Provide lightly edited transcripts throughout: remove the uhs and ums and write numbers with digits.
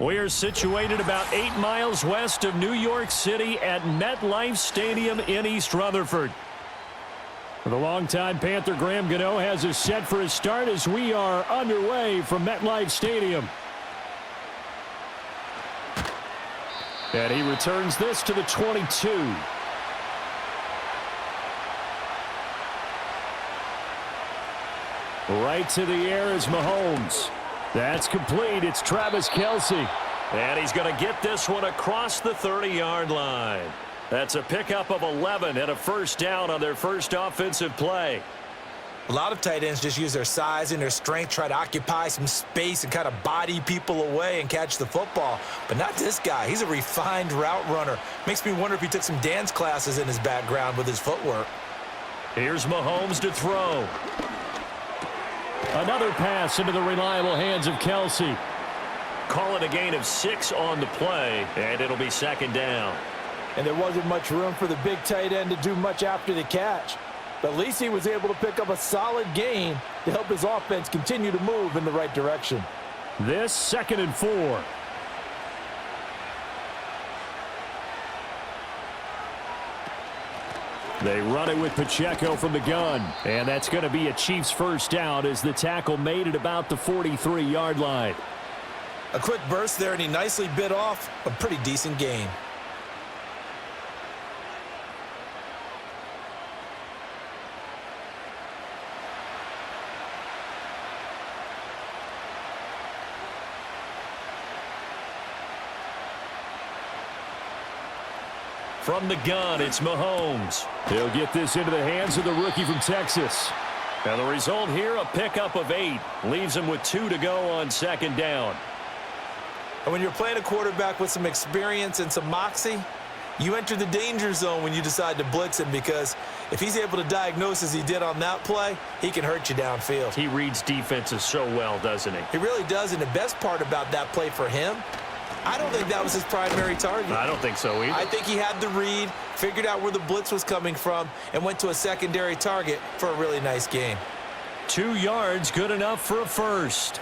We are situated about 8 miles west of New York City at MetLife Stadium in East Rutherford. The longtime Panther Graham Gano has us set for his start as we are underway from MetLife Stadium. And he returns this to the 22. Right to the air is Mahomes. That's complete. It's Travis Kelce. And he's going to get this one across the 30-yard line. That's a pickup of 11 and a first down on their first offensive play. A lot of tight ends just use their size and their strength, try to occupy some space and kind of body people away and catch the football. But not this guy. He's a refined route runner. Makes me wonder if he took some dance classes in his background with his footwork. Here's Mahomes to throw. Another pass into the reliable hands of Kelce. Call it a gain of 6 on the play, and it'll be second down. And there wasn't much room for the big tight end to do much after the catch. But at least he was able to pick up a solid gain to help his offense continue to move in the right direction. This 2nd and 4. They run it with Pacheco from the gun. And that's going to be a Chiefs first down as the tackle made it about the 43-yard line. A quick burst there, and he nicely bit off a pretty decent gain. From the gun, it's Mahomes. He'll get this into the hands of the rookie from Texas. And the result here, a pickup of 8. Leaves him with 2 to go on second down. And when you're playing a quarterback with some experience and some moxie, you enter the danger zone when you decide to blitz him, because if he's able to diagnose as he did on that play, he can hurt you downfield. He reads defenses so well, doesn't he? He really does, and the best part about that play for him, I don't think that was his primary target. I don't think so either. I think he had the read, figured out where the blitz was coming from, and went to a secondary target for a really nice gain. 2 yards, good enough for a first.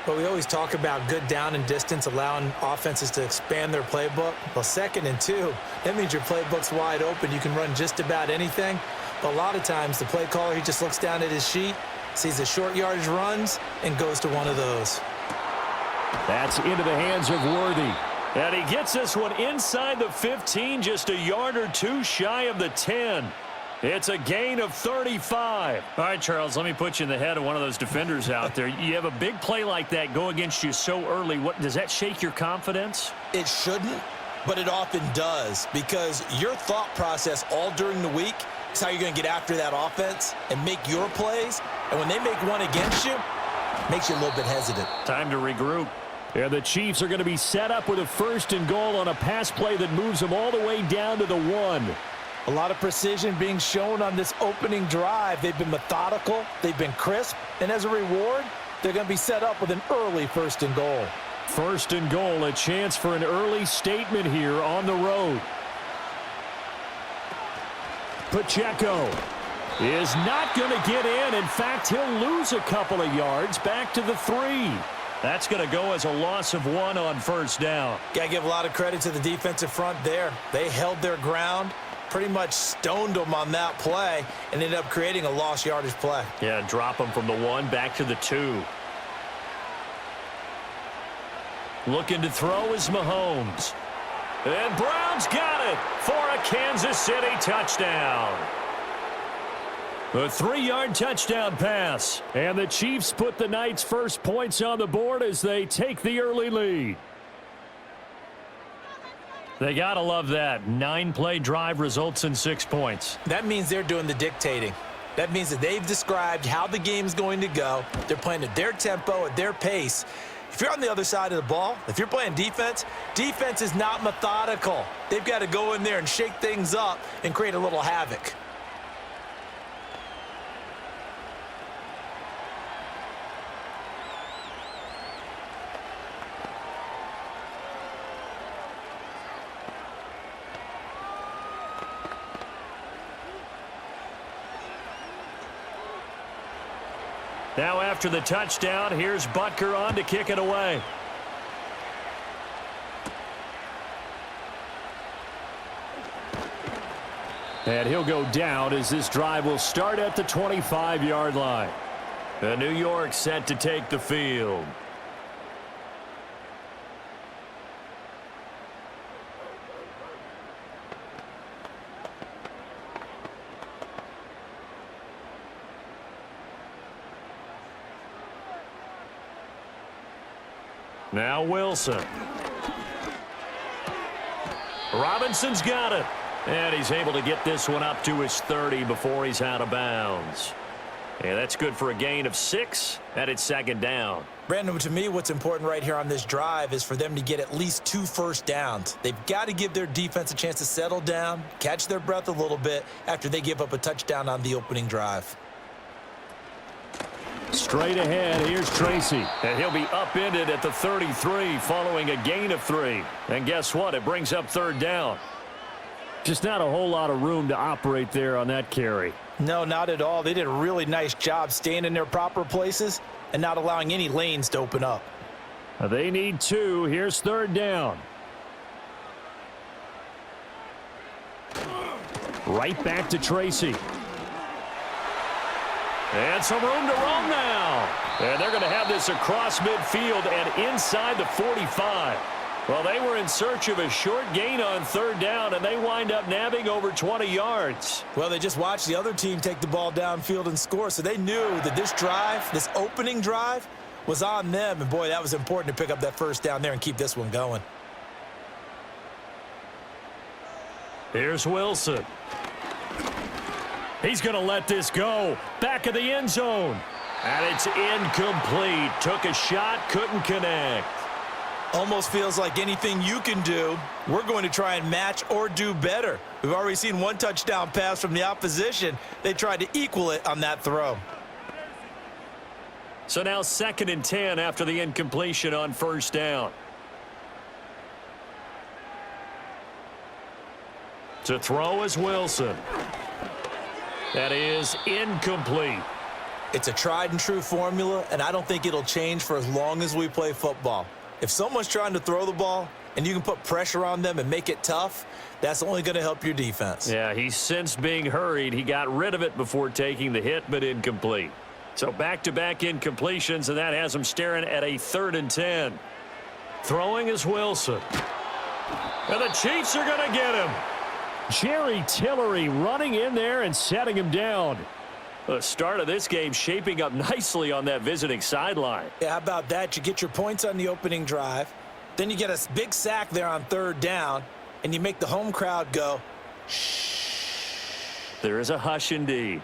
But we always talk about good down and distance, allowing offenses to expand their playbook. Well, 2nd and 2, that means your playbook's wide open. You can run just about anything. But a lot of times, the play caller, he just looks down at his sheet, sees the short yardage runs, and goes to one of those. That's into the hands of Worthy. And he gets this one inside the 15, just a yard or 2 shy of the 10. It's a gain of 35. All right, Charles, let me put you in the head of one of those defenders out there. You have a big play like that go against you so early. What does that shake your confidence? It shouldn't, but it often does, because your thought process all during the week is how you're going to get after that offense and make your plays. And when they make one against you, it makes you a little bit hesitant. Time to regroup. And the Chiefs are going to be set up with a 1st and goal on a pass play that moves them all the way down to the 1. A lot of precision being shown on this opening drive. They've been methodical, they've been crisp, and as a reward, they're going to be set up with an early 1st and goal. 1st and goal, a chance for an early statement here on the road. Pacheco is not going to get in. In fact, he'll lose a couple of yards back to the 3. That's going to go as a loss of 1 on first down. Got to give a lot of credit to the defensive front there. They held their ground, pretty much stoned them on that play, and ended up creating a lost yardage play. Yeah, drop them from the 1 back to the 2. Looking to throw is Mahomes. And Brown's got it for a Kansas City touchdown. A 3-yard touchdown pass. And the Chiefs put the night's first points on the board as they take the early lead. They got to love that. 9-play drive results in 6 points. That means they're doing the dictating. That means that they've described how the game's going to go. They're playing at their tempo, at their pace. If you're on the other side of the ball, if you're playing defense, defense is not methodical. They've got to go in there and shake things up and create a little havoc. Now after the touchdown, here's Butker on to kick it away. And he'll go down as this drive will start at the 25-yard line. And New York set to take the field. Now Wilson. Robinson's got it. And he's able to get this one up to his 30 before he's out of bounds. And that's good for a gain of 6, and it's second down. Brandon, to me, what's important right here on this drive is for them to get at least 2 first downs. They've got to give their defense a chance to settle down, catch their breath a little bit after they give up a touchdown on the opening drive. Straight ahead, here's Tracy. And he'll be upended at the 33 following a gain of 3. And guess what? It brings up third down. Just not a whole lot of room to operate there on that carry. No, not at all. They did a really nice job staying in their proper places and not allowing any lanes to open up. They need 2. Here's third down. Right back to Tracy. And some room to roam now. And they're going to have this across midfield and inside the 45. Well, they were in search of a short gain on third down, and they wind up nabbing over 20 yards. Well, they just watched the other team take the ball downfield and score, so they knew that this drive, this opening drive, was on them. And, boy, that was important to pick up that first down there and keep this one going. Here's Wilson. He's going to let this go. Back of the end zone. And it's incomplete. Took a shot, couldn't connect. Almost feels like anything you can do, we're going to try and match or do better. We've already seen one touchdown pass from the opposition. They tried to equal it on that throw. So now 2nd and 10 after the incompletion on first down. To throw is Wilson. That is incomplete. It's a tried and true formula, and I don't think it'll change for as long as we play football. If someone's trying to throw the ball and you can put pressure on them and make it tough, that's only going to help your defense. Yeah, he's since being hurried. He got rid of it before taking the hit, but incomplete. So back-to-back incompletions, and that has him staring at a 3rd and 10. Throwing is Wilson. And the Chiefs are going to get him. Jerry Tillery running in there and setting him down. The start of this game shaping up nicely on that visiting sideline. Yeah, how about that? You get your points on the opening drive. Then you get a big sack there on third down, and you make the home crowd go, shh. There is a hush indeed.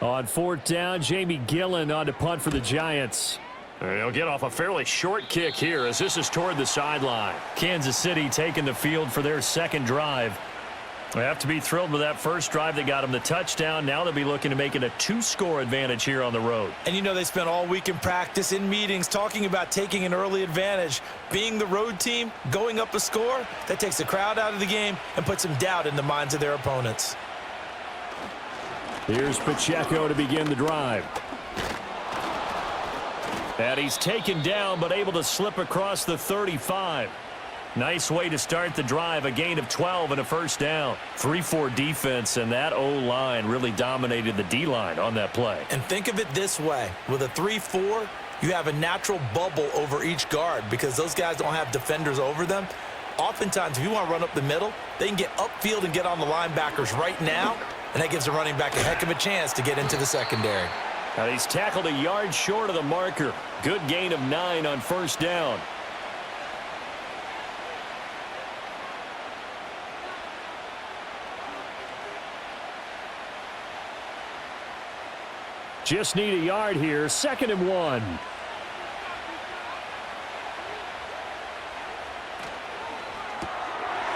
On 4th down, Jamie Gillen on to punt for the Giants. They'll get off a fairly short kick here as this is toward the sideline. Kansas City taking the field for their second drive. They have to be thrilled with that first drive that got them the touchdown. Now they'll be looking to make it a 2-score advantage here on the road. And you know they spent all week in practice, in meetings, talking about taking an early advantage. Being the road team, going up a score, that takes the crowd out of the game and puts some doubt in the minds of their opponents. Here's Pacheco to begin the drive. And he's taken down but able to slip across the 35. Nice way to start the drive, a gain of 12 and a first down. 3-4 defense, and that O-line really dominated the D-line on that play. And think of it this way. With a 3-4, you have a natural bubble over each guard because those guys don't have defenders over them. Oftentimes, if you want to run up the middle, they can get upfield and get on the linebackers right now, and that gives the running back a heck of a chance to get into the secondary. Now he's tackled a yard short of the marker. Good gain of 9 on first down. Just need a yard here. 2nd and 1.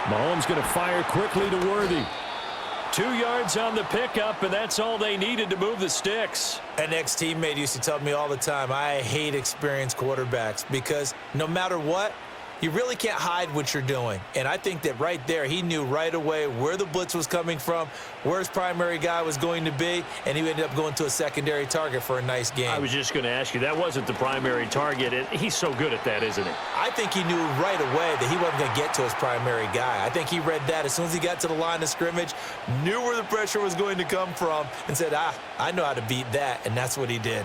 Mahomes going to fire quickly to Worthy. 2 yards on the pickup, and that's all they needed to move the sticks. An ex-teammate used to tell me all the time, I hate experienced quarterbacks because no matter what, You really can't hide what you're doing. And I think that right there, he knew right away where the blitz was coming from, where his primary guy was going to be, and he ended up going to a secondary target for a nice game. I was just going to ask you, that wasn't the primary target. He's so good at that, isn't he? I think he knew right away that he wasn't going to get to his primary guy. I think he read that as soon as he got to the line of scrimmage, knew where the pressure was going to come from, and said, I know how to beat that, and that's what he did.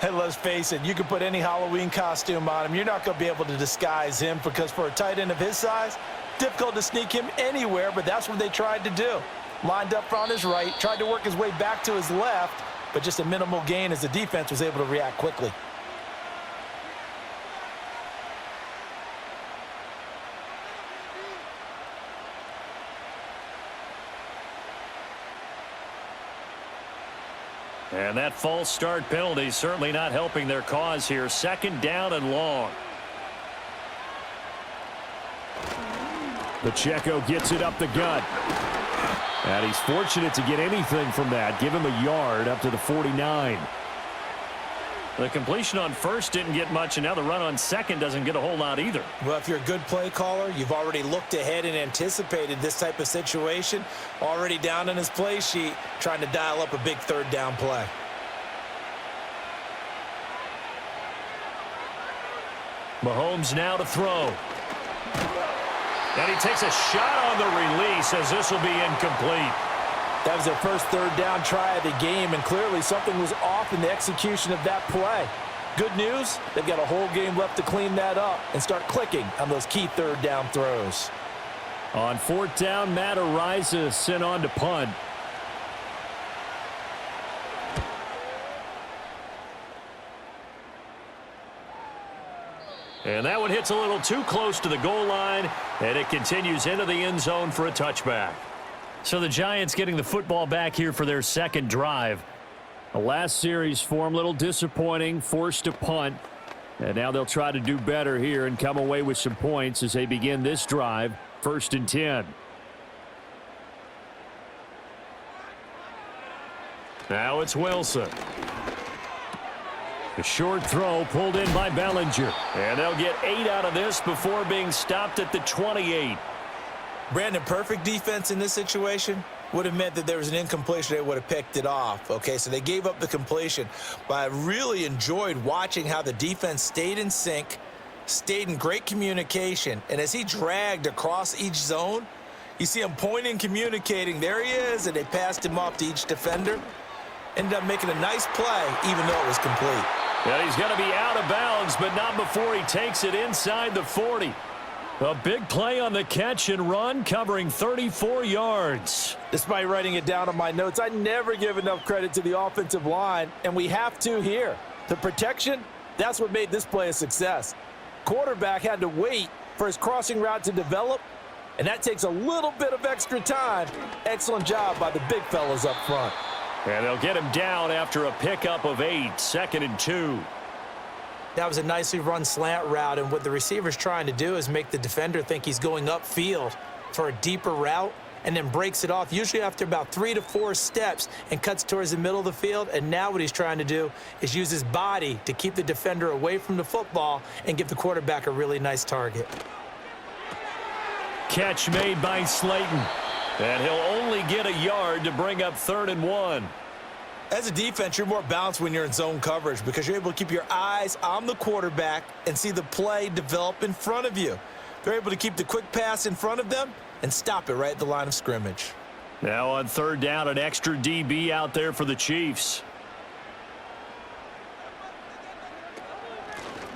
Hey, let's face it, you can put any Halloween costume on him. You're not going to be able to disguise him because for a tight end of his size, difficult to sneak him anywhere, but that's what they tried to do. Lined up on his right, tried to work his way back to his left, but just a minimal gain as the defense was able to react quickly. And that false start penalty certainly not helping their cause here. Second down and long. Pacheco gets it up the gut. And he's fortunate to get anything from that. Give him a yard up to the 49. The completion on first didn't get much, and now the run on second doesn't get a whole lot either. Well, if you're a good play caller, you've already looked ahead and anticipated this type of situation. Already down on his play sheet, trying to dial up a big third down play. Mahomes now to throw. And he takes a shot on the release as this will be incomplete. That was their first third down try of the game, and clearly something was off in the execution of that play. Good news, they've got a whole game left to clean that up and start clicking on those key third down throws. On fourth down, Matt Araiza sent on to punt. And that one hits a little too close to the goal line, and it continues into the end zone for a touchback. So the Giants getting the football back here for their second drive. The last series for them, a little disappointing, forced to punt. And now they'll try to do better here and come away with some points as they begin this drive, 1st and 10. Now it's Wilson. A short throw pulled in by Bellinger. And they'll get 8 out of this before being stopped at the 28. Brandon, perfect defense in this situation would have meant that there was an incompletion. They would have picked it off. Okay, so they gave up the completion. But I really enjoyed watching how the defense stayed in sync, stayed in great communication. And as he dragged across each zone, you see him pointing, communicating. There he is, and they passed him off to each defender. Ended up making a nice play, even though it was complete. And he's going to be out of bounds, but not before he takes it inside the 40. A big play on the catch and run, covering 34 yards. Despite writing it down on my notes, I never give enough credit to the offensive line, and we have to here. The protection, that's what made this play a success. Quarterback had to wait for his crossing route to develop, and that takes a little bit of extra time. Excellent job by the big fellas up front. And they'll get him down after a pickup of 8, 2nd and 2. That was a nicely run slant route, and what the receiver's trying to do is make the defender think he's going upfield for a deeper route and then breaks it off, usually after about 3 to 4 steps, and cuts towards the middle of the field. And now what he's trying to do is use his body to keep the defender away from the football and give the quarterback a really nice target. Catch made by Slayton. And he'll only get a yard to bring up 3rd and 1. As a defense, you're more balanced when you're in zone coverage because you're able to keep your eyes on the quarterback and see the play develop in front of you. They're able to keep the quick pass in front of them and stop it right at the line of scrimmage. Now on 3rd down, an extra DB out there for the Chiefs.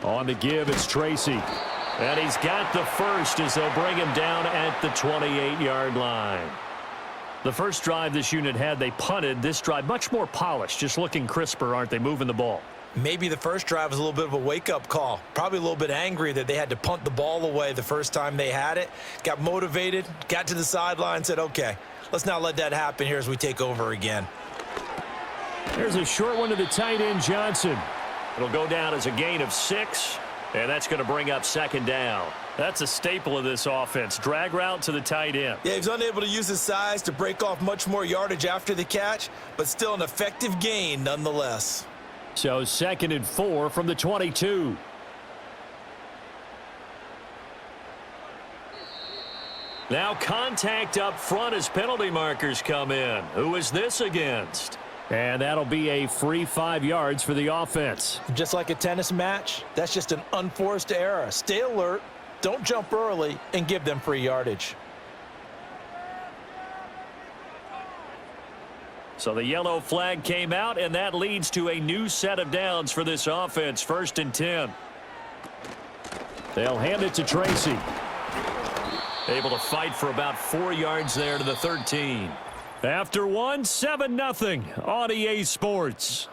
On the give, it's Tracy. And he's got the first as they'll bring him down at the 28-yard line. The first drive this unit had, they punted. This drive, much more polished, just looking crisper, aren't they, moving the ball? Maybe the first drive was a little bit of a wake-up call. Probably a little bit angry that they had to punt the ball away the first time they had it. Got motivated, got to the sideline, said, okay, let's not let that happen here as we take over again. There's a short one to the tight end, Johnson. It'll go down as a gain of 6. And that's going to bring up 2nd down. That's a staple of this offense. Drag route to the tight end. Yeah, he's unable to use his size to break off much more yardage after the catch, but still an effective gain nonetheless. So 2nd and 4 from the 22. Now contact up front as penalty markers come in. Who is this against? And that'll be a free 5 yards for the offense. Just like a tennis match, that's just an unforced error. Stay alert, don't jump early, and give them free yardage. So the yellow flag came out, and that leads to a new set of downs for this offense. 1st and 10. They'll hand it to Tracy. Able to fight for about 4 yards there to the 13. After one, 7-0 on EA Sports.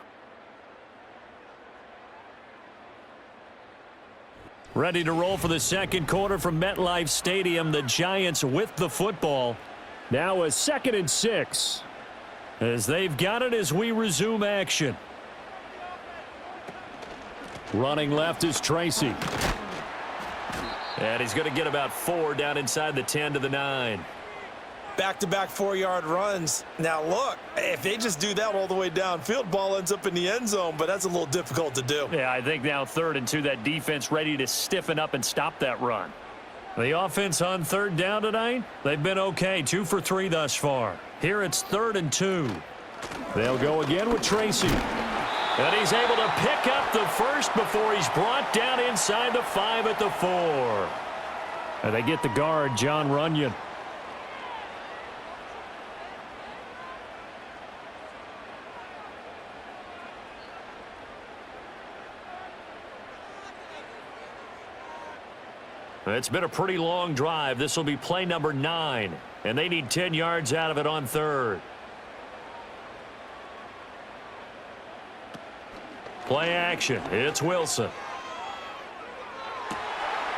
Ready to roll for the second quarter from MetLife Stadium. The Giants with the football. Now a 2nd and 6. As they've got it as we resume action. Running left is Tracy. And he's going to get about 4 down inside the 10 to the 9. Back-to-back 4-yard runs. Now, look, if they just do that all the way downfield, ball ends up in the end zone, but that's a little difficult to do. Yeah, I think now 3rd and 2, that defense ready to stiffen up and stop that run. The offense on 3rd down tonight, they've been okay. 2 for 3 thus far. Here it's 3rd and 2. They'll go again with Tracy. And he's able to pick up the first before he's brought down inside the 5 at the 4. And they get the guard, John Runyon. It's been a pretty long drive. This will be play number 9, and they need 10 yards out of it on 3rd. Play action. It's Wilson.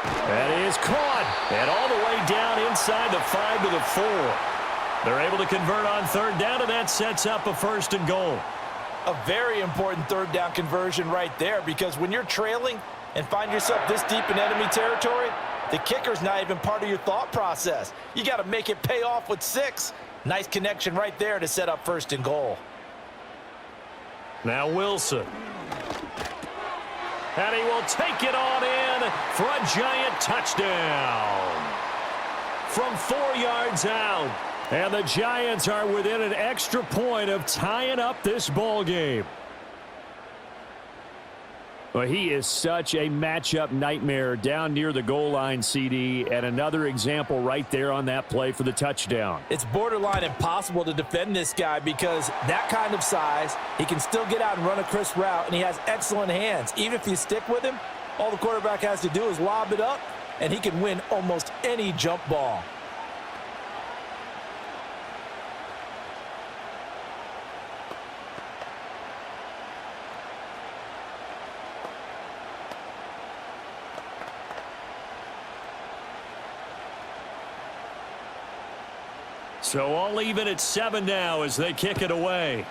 That is caught. And all the way down inside the 5 to the 4. They're able to convert on 3rd down, and that sets up a 1st and goal. A very important 3rd down conversion right there, because when you're trailing and find yourself this deep in enemy territory, the kicker's not even part of your thought process. You got to make it pay off with 6. Nice connection right there to set up 1st and goal. Now Wilson. And he will take it on in for a Giant touchdown. From 4 yards out. And the Giants are within an extra point of tying up this ball game. Well, he is such a matchup nightmare down near the goal line, CD, and another example right there on that play for the touchdown. It's borderline impossible to defend this guy because that kind of size, he can still get out and run a crisp route, and he has excellent hands. Even if you stick with him, all the quarterback has to do is lob it up, and he can win almost any jump ball. So all even at 7 now as they kick it away.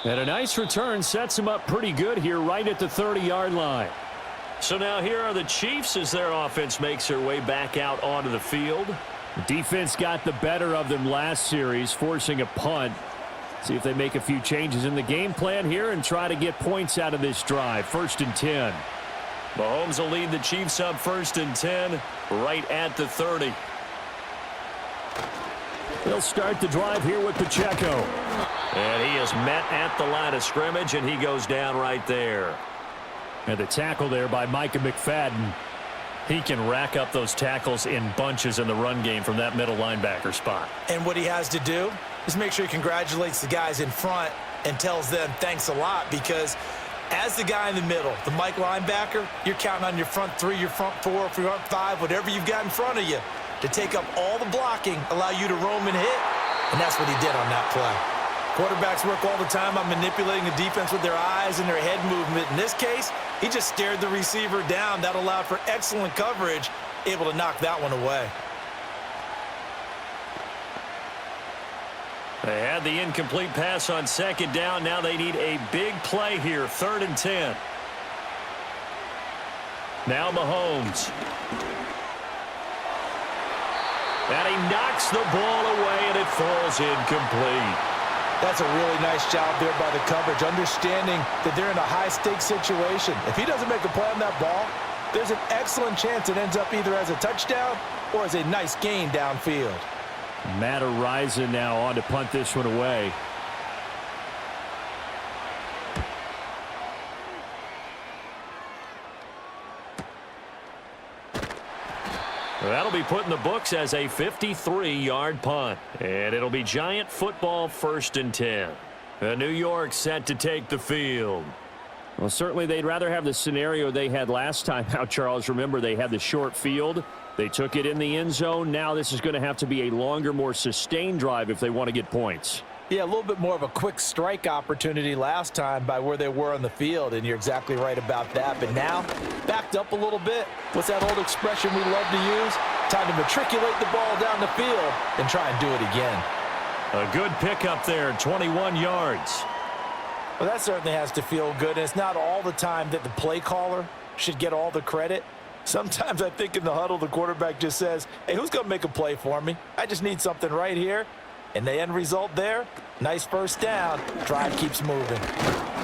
And a nice return sets him up pretty good here right at the 30-yard line. So now here are the Chiefs as their offense makes their way back out onto the field. The defense got the better of them last series, forcing a punt. See if they make a few changes in the game plan here and try to get points out of this drive. 1st and 10. Mahomes will lead the Chiefs up 1st and 10 right at the 30. They'll start the drive here with Pacheco. And he is met at the line of scrimmage, and he goes down right there. And the tackle there by Micah McFadden. He can rack up those tackles in bunches in the run game from that middle linebacker spot. And what he has to do is make sure he congratulates the guys in front and tells them thanks a lot, because as the guy in the middle, the Mike linebacker, you're counting on your front 3, your front 4, your front 5, whatever you've got in front of you to take up all the blocking, allow you to roam and hit, and that's what he did on that play. Quarterbacks work all the time on manipulating the defense with their eyes and their head movement. In this case, he just stared the receiver down. That allowed for excellent coverage, able to knock that one away. They had the incomplete pass on 2nd down. Now they need a big play here. 3rd and 10. Now Mahomes. And he knocks the ball away, and it falls incomplete. That's a really nice job there by the coverage, understanding that they're in a high-stakes situation. If he doesn't make a play on that ball, there's an excellent chance it ends up either as a touchdown or as a nice gain downfield. Matt Araiza now on to punt this one away. That'll be put in the books as a 53-yard punt. And it'll be Giant football 1st and 10. New York set to take the field. Well, certainly they'd rather have the scenario they had last time out, Charles. Remember, they had the short field. They took it in the end zone. Now this is going to have to be a longer, more sustained drive if they want to get points. Yeah, a little bit more of a quick strike opportunity last time by where they were on the field, and you're exactly right about that. But now, backed up a little bit. What's that old expression we love to use? Time to matriculate the ball down the field and try and do it again. A good pickup there, 21 yards. Well, that certainly has to feel good, and it's not all the time that the play caller should get all the credit. Sometimes I think in the huddle, the quarterback just says, hey, who's going to make a play for me? I just need something right here. And the end result there, nice first down. Drive keeps moving.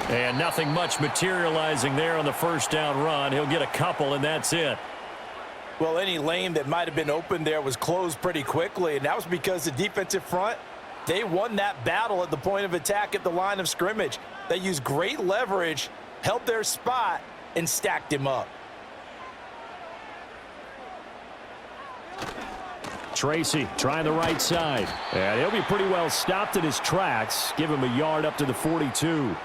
And nothing much materializing there on the first down run. He'll get a couple, and that's it. Well, any lane that might have been open there was closed pretty quickly, and that was because the defensive front, they won that battle at the point of attack at the line of scrimmage. They used great leverage, held their spot, and stacked him up. Tracy trying the right side. And he'll be pretty well stopped in his tracks. Give him a yard up to the 42.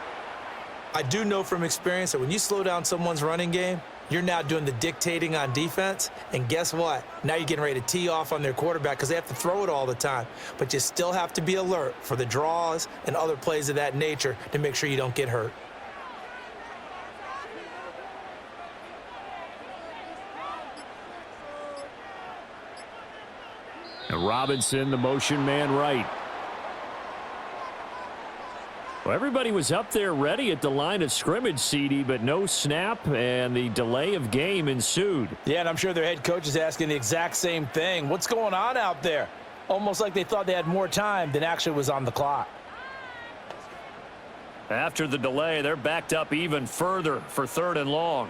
I do know from experience that when you slow down someone's running game, you're now doing the dictating on defense. And guess what? Now you're getting ready to tee off on their quarterback because they have to throw it all the time. But you still have to be alert for the draws and other plays of that nature to make sure you don't get hurt. And Robinson, the motion man right. Well, everybody was up there ready at the line of scrimmage, CD, but no snap, and the delay of game ensued. Yeah, and I'm sure their head coach is asking the exact same thing. What's going on out there? Almost like they thought they had more time than actually was on the clock. After the delay, they're backed up even further for 3rd and long.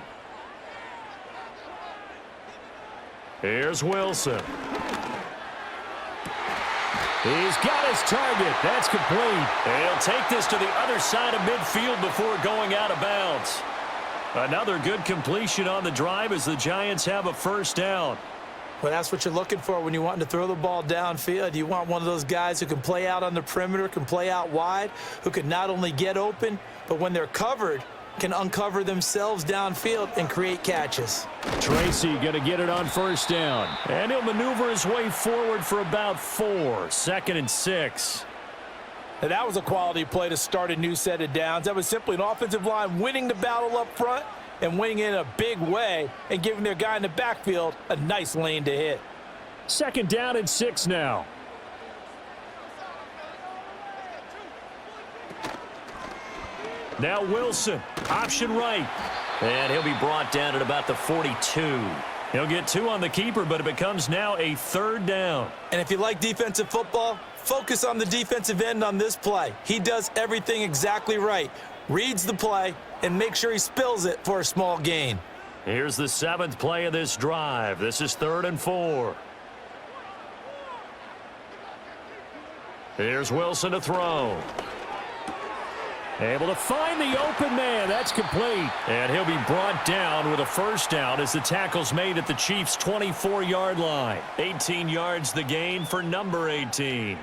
Here's Wilson. He's got his target. That's complete. He'll take this to the other side of midfield before going out of bounds. Another good completion on the drive as the Giants have a first down. Well, that's what you're looking for when you want to throw the ball downfield. You want one of those guys who can play out on the perimeter, can play out wide, who can not only get open, but when they're covered, can uncover themselves downfield and create catches. Tracy going to get it on first down. And he'll maneuver his way forward for about 4. 2nd and 6. And that was a quality play to start a new set of downs. That was simply an offensive line winning the battle up front and winning in a big way and giving their guy in the backfield a nice lane to hit. 2nd down and 6 now. Now Wilson, option right. And he'll be brought down at about the 42. He'll get 2 on the keeper, but it becomes now a 3rd down. And if you like defensive football, focus on the defensive end on this play. He does everything exactly right. Reads the play and make sure he spills it for a small gain. Here's the 7th play of this drive. This is 3rd and 4. Here's Wilson to throw. Able to find the open man. That's complete. And he'll be brought down with a first down as the tackle's made at the Chiefs' 24-yard line. 18 yards the gain for number 18.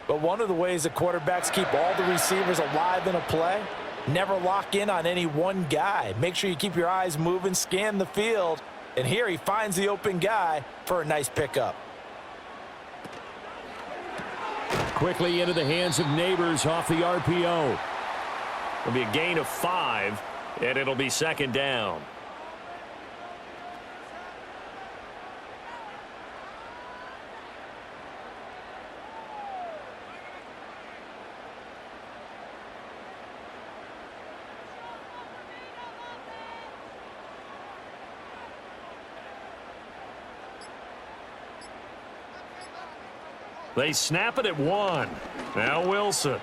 But one of the ways that quarterbacks keep all the receivers alive in a play, never lock in on any one guy. Make sure you keep your eyes moving, scan the field. And here he finds the open guy for a nice pickup. Quickly into the hands of Neighbors off the RPO. It'll be a gain of 5, and it'll be 2nd down. They snap it at 1. Now Wilson.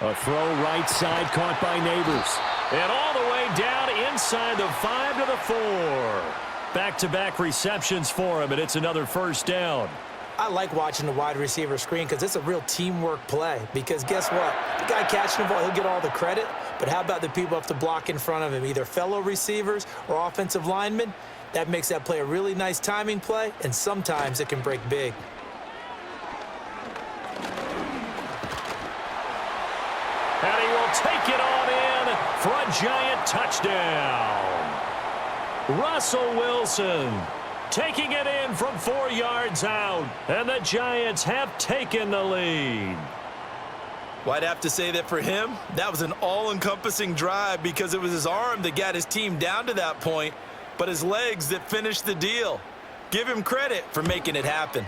A throw right side caught by Neighbors. And all the way down inside the 5 to the 4. Back-to-back receptions for him, and it's another first down. I like watching the wide receiver screen because it's a real teamwork play. Because guess what? The guy catching the ball, he'll get all the credit. But how about the people up to block in front of him, either fellow receivers or offensive linemen? That makes that play a really nice timing play, and sometimes it can break big. And he will take it on in for a giant touchdown. Russell Wilson taking it in from 4 yards out, and the Giants have taken the lead. Well, I'd have to say that for him, that was an all-encompassing drive because it was his arm that got his team down to that point, but his legs that finished the deal. Give him credit for making it happen.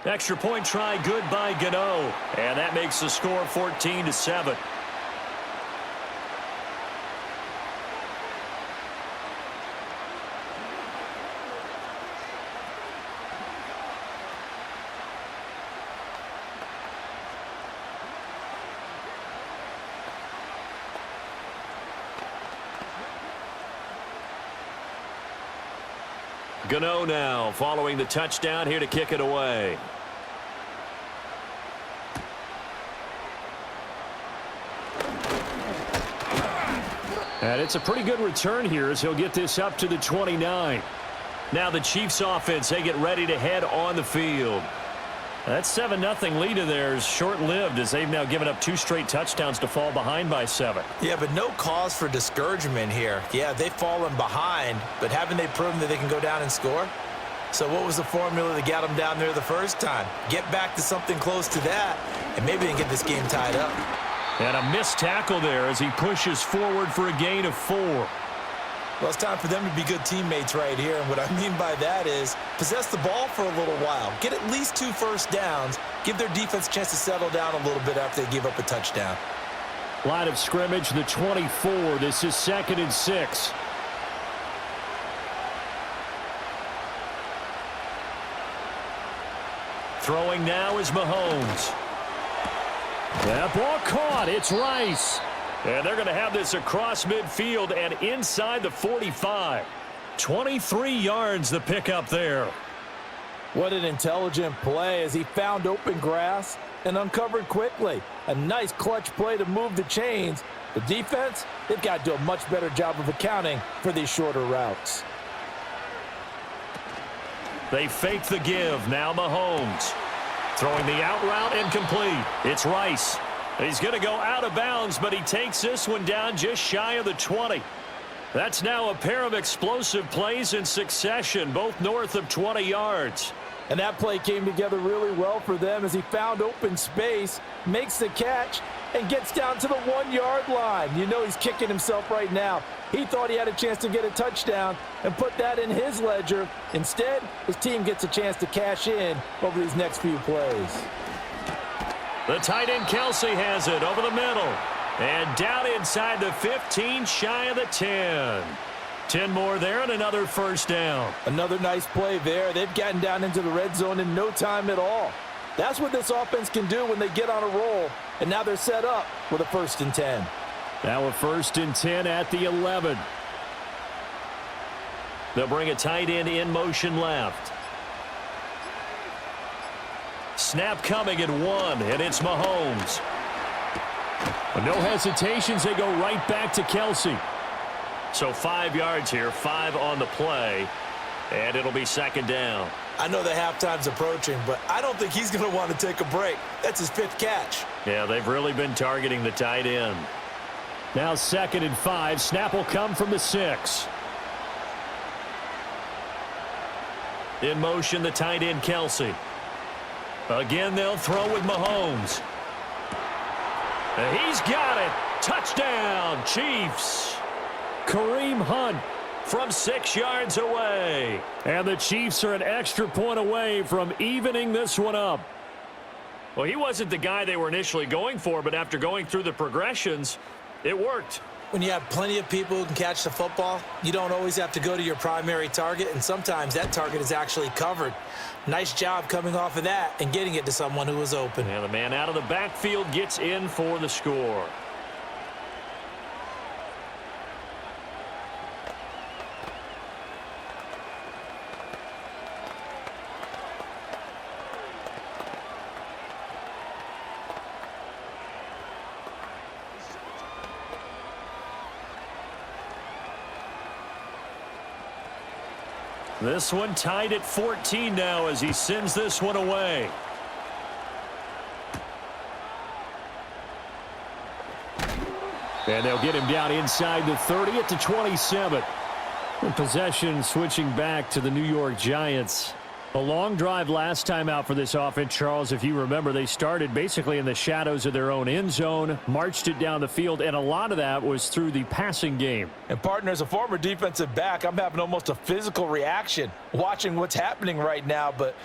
Extra point try good by Gano, and that makes the score 14-7. Gano now following the touchdown here to kick it away. And it's a pretty good return here as he'll get this up to the 29. Now the Chiefs offense, they get ready to head on the field. That 7-0 lead of theirs short-lived as they've now given up 2 straight touchdowns to fall behind by 7. Yeah, but no cause for discouragement here. Yeah, they've fallen behind, but haven't they proven that they can go down and score? So what was the formula that got them down there the first time? Get back to something close to that, and maybe they can get this game tied up. And a missed tackle there as he pushes forward for a gain of 4. Well, it's time for them to be good teammates right here, and what I mean by that is possess the ball for a little while. Get at least 2 first downs. Give their defense a chance to settle down a little bit after they give up a touchdown. Line of scrimmage, the 24. This is 2nd and 6. Throwing now is Mahomes. That ball caught. It's Rice. And they're going to have this across midfield and inside the 45. 23 yards the pickup there. What an intelligent play as he found open grass and uncovered quickly. A nice clutch play to move the chains. The defense, they've got to do a much better job of accounting for these shorter routes. They fake the give. Now Mahomes. Throwing the out route incomplete. It's Rice. He's going to go out of bounds, but he takes this one down just shy of the 20. That's now a pair of explosive plays in succession, both north of 20 yards. And that play came together really well for them as he found open space, makes the catch, and gets down to the 1-yard line. You know he's kicking himself right now. He thought he had a chance to get a touchdown and put that in his ledger. Instead, his team gets a chance to cash in over these next few plays. The tight end Kelsey has it over the middle. And down inside the 15, shy of the 10. 10 more there and another first down. Another nice play there. They've gotten down into the red zone in no time at all. That's what this offense can do when they get on a roll. And now they're set up with a 1st and 10. Now a 1st and 10 at the 11. They'll bring a tight end in motion left. Snap coming at 1, and it's Mahomes. No hesitations, they go right back to Kelsey. So 5 yards here, 5 on the play, and it'll be 2nd down. I know the halftime's approaching, but I don't think he's going to want to take a break. That's his 5th catch. Yeah, they've really been targeting the tight end. Now 2nd and 5. Snap will come from the 6. In motion, the tight end, Kelsey. Again, they'll throw with Mahomes. And he's got it. Touchdown, Chiefs. Kareem Hunt from 6 yards away. And the Chiefs are an extra point away from evening this one up. Well, he wasn't the guy they were initially going for, but after going through the progressions, it worked. When you have plenty of people who can catch the football, you don't always have to go to your primary target, and sometimes that target is actually covered. Nice job coming off of that and getting it to someone who was open. And the man out of the backfield gets in for the score. This one tied at 14 now as he sends this one away. And they'll get him down inside the 30 at the 27. And possession switching back to the New York Giants. A long drive last time out for this offense, Charles. If you remember, they started basically in the shadows of their own end zone, marched it down the field, and a lot of that was through the passing game. And, partner, as a former defensive back, I'm having almost a physical reaction watching what's happening right now. But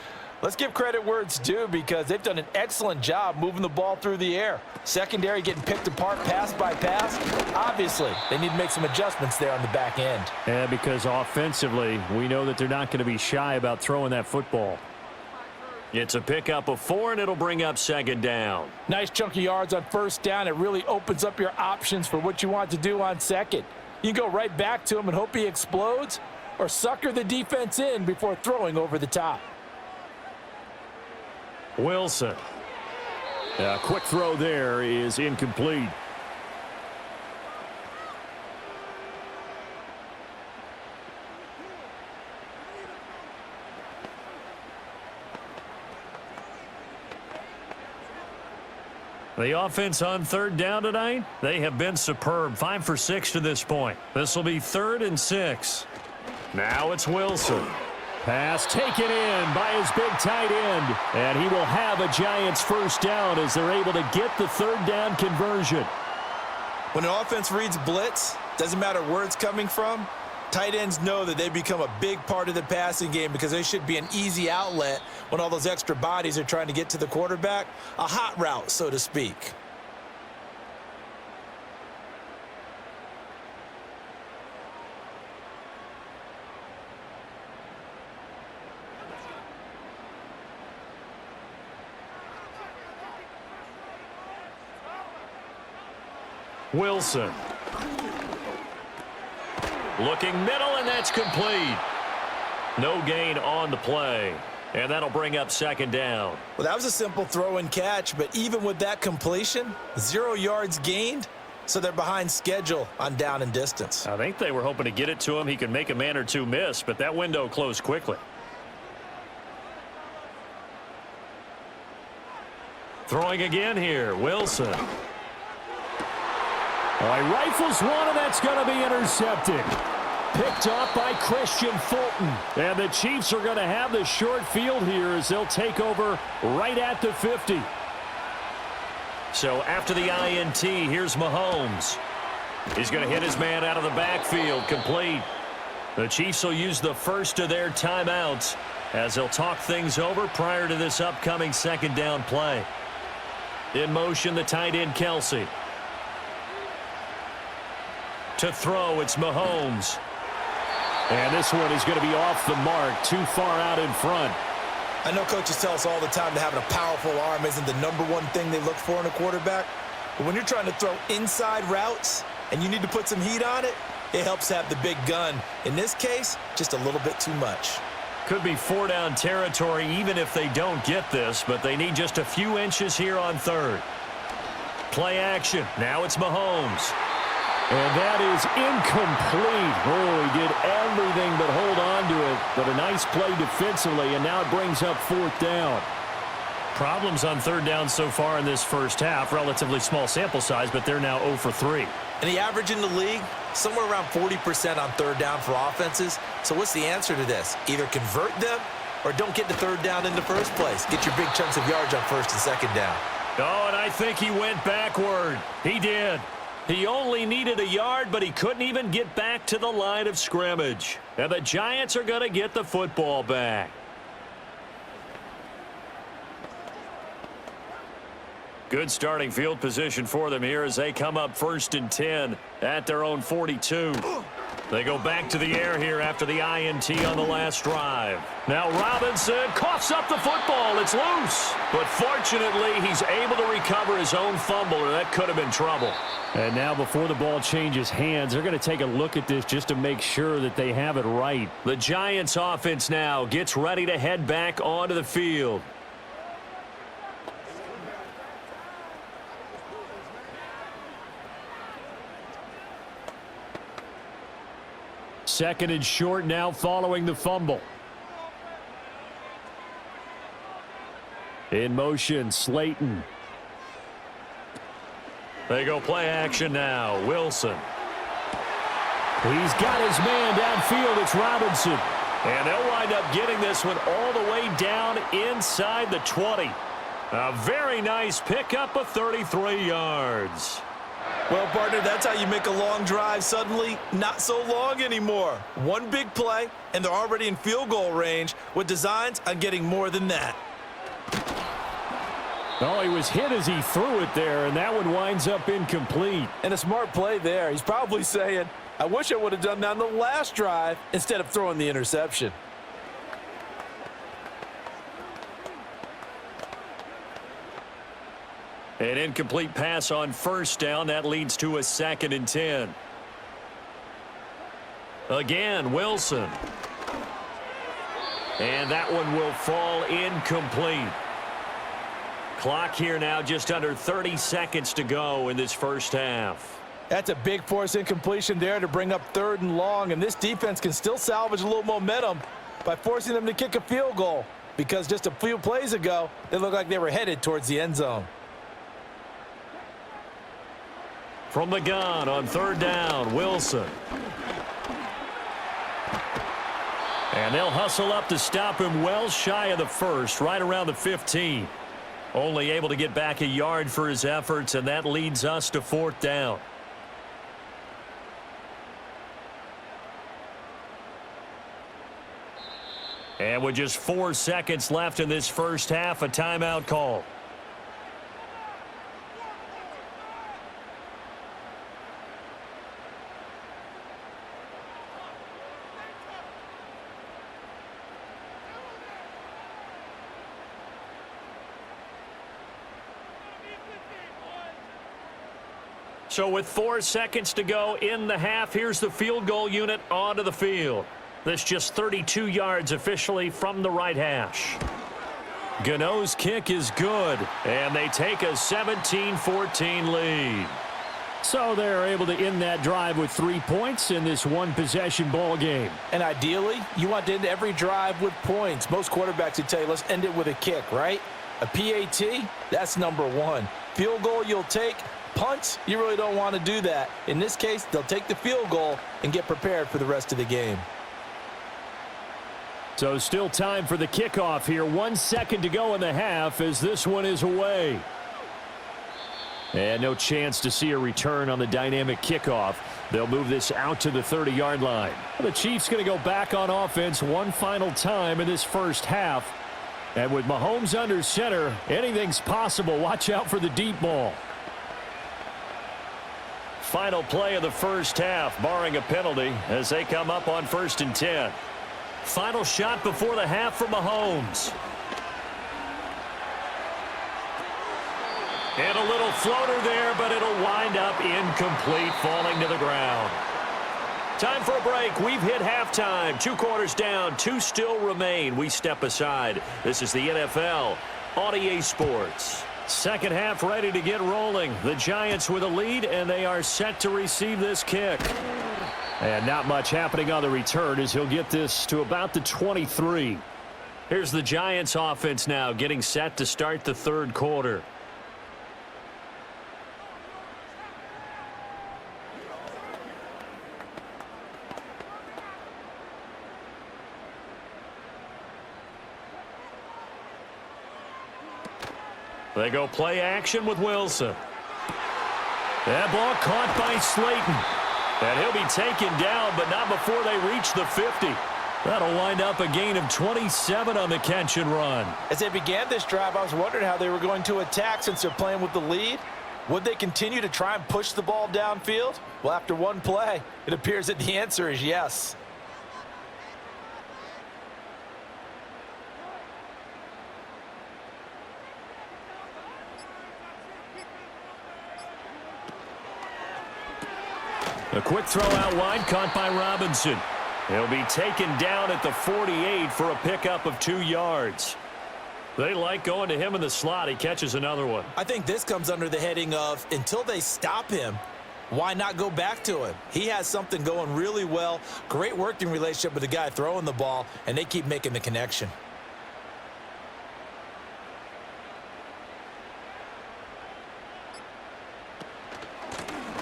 let's give credit where it's due because they've done an excellent job moving the ball through the air. Secondary getting picked apart pass by pass. Obviously, they need to make some adjustments there on the back end. And because offensively, we know that they're not going to be shy about throwing that football. It's a pickup of 4, and it'll bring up second down. Nice chunk of yards on first down. It really opens up your options for what you want to do on second. You can go right back to him and hope he explodes or sucker the defense in before throwing over the top. Wilson. A quick throw there is incomplete. The offense on third down tonight, they have been superb. 5 for 6 to this point. This will be 3rd and 6. Now it's Wilson. Pass taken in by his big tight end. And he will have a Giants first down as they're able to get the third down conversion. When an offense reads blitz, doesn't matter where it's coming from, tight ends know that they become a big part of the passing game because they should be an easy outlet when all those extra bodies are trying to get to the quarterback. A hot route, so to speak. Wilson. Looking middle, and that's complete. No gain on the play. And that'll bring up second down. Well, that was a simple throw and catch, but even with that completion, 0 yards gained, so they're behind schedule on down and distance. I think they were hoping to get it to him. He could make a man or two miss, but that window closed quickly. Throwing again here, Wilson. Oh, he rifles one, and that's going to be intercepted. Picked up by Christian Fulton. And the Chiefs are going to have the short field here as they'll take over right at the 50. So after the INT, here's Mahomes. He's going to hit his man out of the backfield, complete. The Chiefs will use the first of their timeouts as they'll talk things over prior to this upcoming second down play. In motion, the tight end, Kelsey. To throw, it's Mahomes. And this one is going to be off the mark, too far out in front. I know coaches tell us all the time that having a powerful arm isn't the #1 thing they look for in a quarterback. But when you're trying to throw inside routes and you need to put some heat on it, it helps have the big gun. In this case, just a little bit too much. Could be 4-down territory even if they don't get this, but they need just a few inches here on third. Play action. Now it's Mahomes. And that is incomplete. Oh, he did everything but hold on to it. But a nice play defensively, and now it brings up 4th down. Problems on third down so far in this first half. Relatively small sample size, but they're now 0 for 3. And the average in the league, somewhere around 40% on third down for offenses. So what's the answer to this? Either convert them or don't get to third down in the first place. Get your big chunks of yards on first and second down. Oh, and I think he went backward. He did. He only needed a yard, but he couldn't even get back to the line of scrimmage. And the Giants are going to get the football back. Good starting field position for them here as they come up 1st and 10 at their own 42. They go back to the air here after the INT on the last drive. Now Robinson coughs up the football. It's loose. But fortunately, he's able to recover his own fumble, or that could have been trouble. And now before the ball changes hands, they're going to take a look at this just to make sure that they have it right. The Giants offense now gets ready to head back onto the field. Second and short now following the fumble. In motion, Slayton. They go play action now. Wilson. He's got his man downfield. It's Robinson. And they'll wind up getting this one all the way down inside the 20. A very nice pickup of 33 yards. Well, partner, that's how you make a long drive suddenly not so long anymore. One big play, and they're already in field goal range with designs on getting more than that. Oh, he was hit as he threw it there, and that one winds up incomplete. And a smart play there. He's probably saying, I wish I would have done that on the last drive instead of throwing the interception. An incomplete pass on first down. That leads to a 2nd and 10. Again, Wilson. And that one will fall incomplete. Clock here now just under 30 seconds to go in this first half. That's a big force incompletion there to bring up 3rd and long, and this defense can still salvage a little momentum by forcing them to kick a field goal, because just a few plays ago, they looked like they were headed towards the end zone. From the gun on 3rd down, Wilson. And they'll hustle up to stop him well shy of the first, right around the 15. Only able to get back a yard for his efforts, and that leads us to 4th down. And with just 4 seconds left in this first half, a timeout call. So with 4 seconds to go in the half, here's the field goal unit onto the field. This just 32 yards officially from the right hash. Gano's kick is good, and they take a 17-14 lead. So they're able to end that drive with 3 points in this one-possession ball game. And ideally, you want to end every drive with points. Most quarterbacks would tell you, let's end it with a kick, right? A PAT, that's number 1. Field goal you'll take. Punts, you really don't want to do that. In this case, they'll take the field goal and get prepared for the rest of the game. So still time for the kickoff here. 1 second to go in the half as this one is away. And no chance to see a return on the dynamic kickoff. They'll move this out to the 30-yard line. The Chiefs going to go back on offense one final time in this first half. And with Mahomes under center, anything's possible. Watch out for the deep ball. Final play of the first half, barring a penalty, as they come up on 1st and 10. Final shot before the half for Mahomes. And a little floater there, but it'll wind up incomplete, falling to the ground. Time for a break. We've hit halftime. 2 quarters down, 2 still remain. We step aside. This is the NFL on EA Sports. Second half ready to get rolling. The Giants with a lead, and they are set to receive this kick. And not much happening on the return as he'll get this to about the 23. Here's the Giants offense now getting set to start the 3rd quarter. They go play action with Wilson. That ball caught by Slayton. And he'll be taken down, but not before they reach the 50. That'll wind up a gain of 27 on the catch and run. As they began this drive, I was wondering how they were going to attack since they're playing with the lead. Would they continue to try and push the ball downfield? Well, after one play, it appears that the answer is yes. A quick throw out wide, caught by Robinson. He'll be taken down at the 48 for a pickup of 2 yards. They like going to him in the slot. He catches another one. I think this comes under the heading of until they stop him, why not go back to him? He has something going really well. Great working relationship with the guy throwing the ball, and they keep making the connection.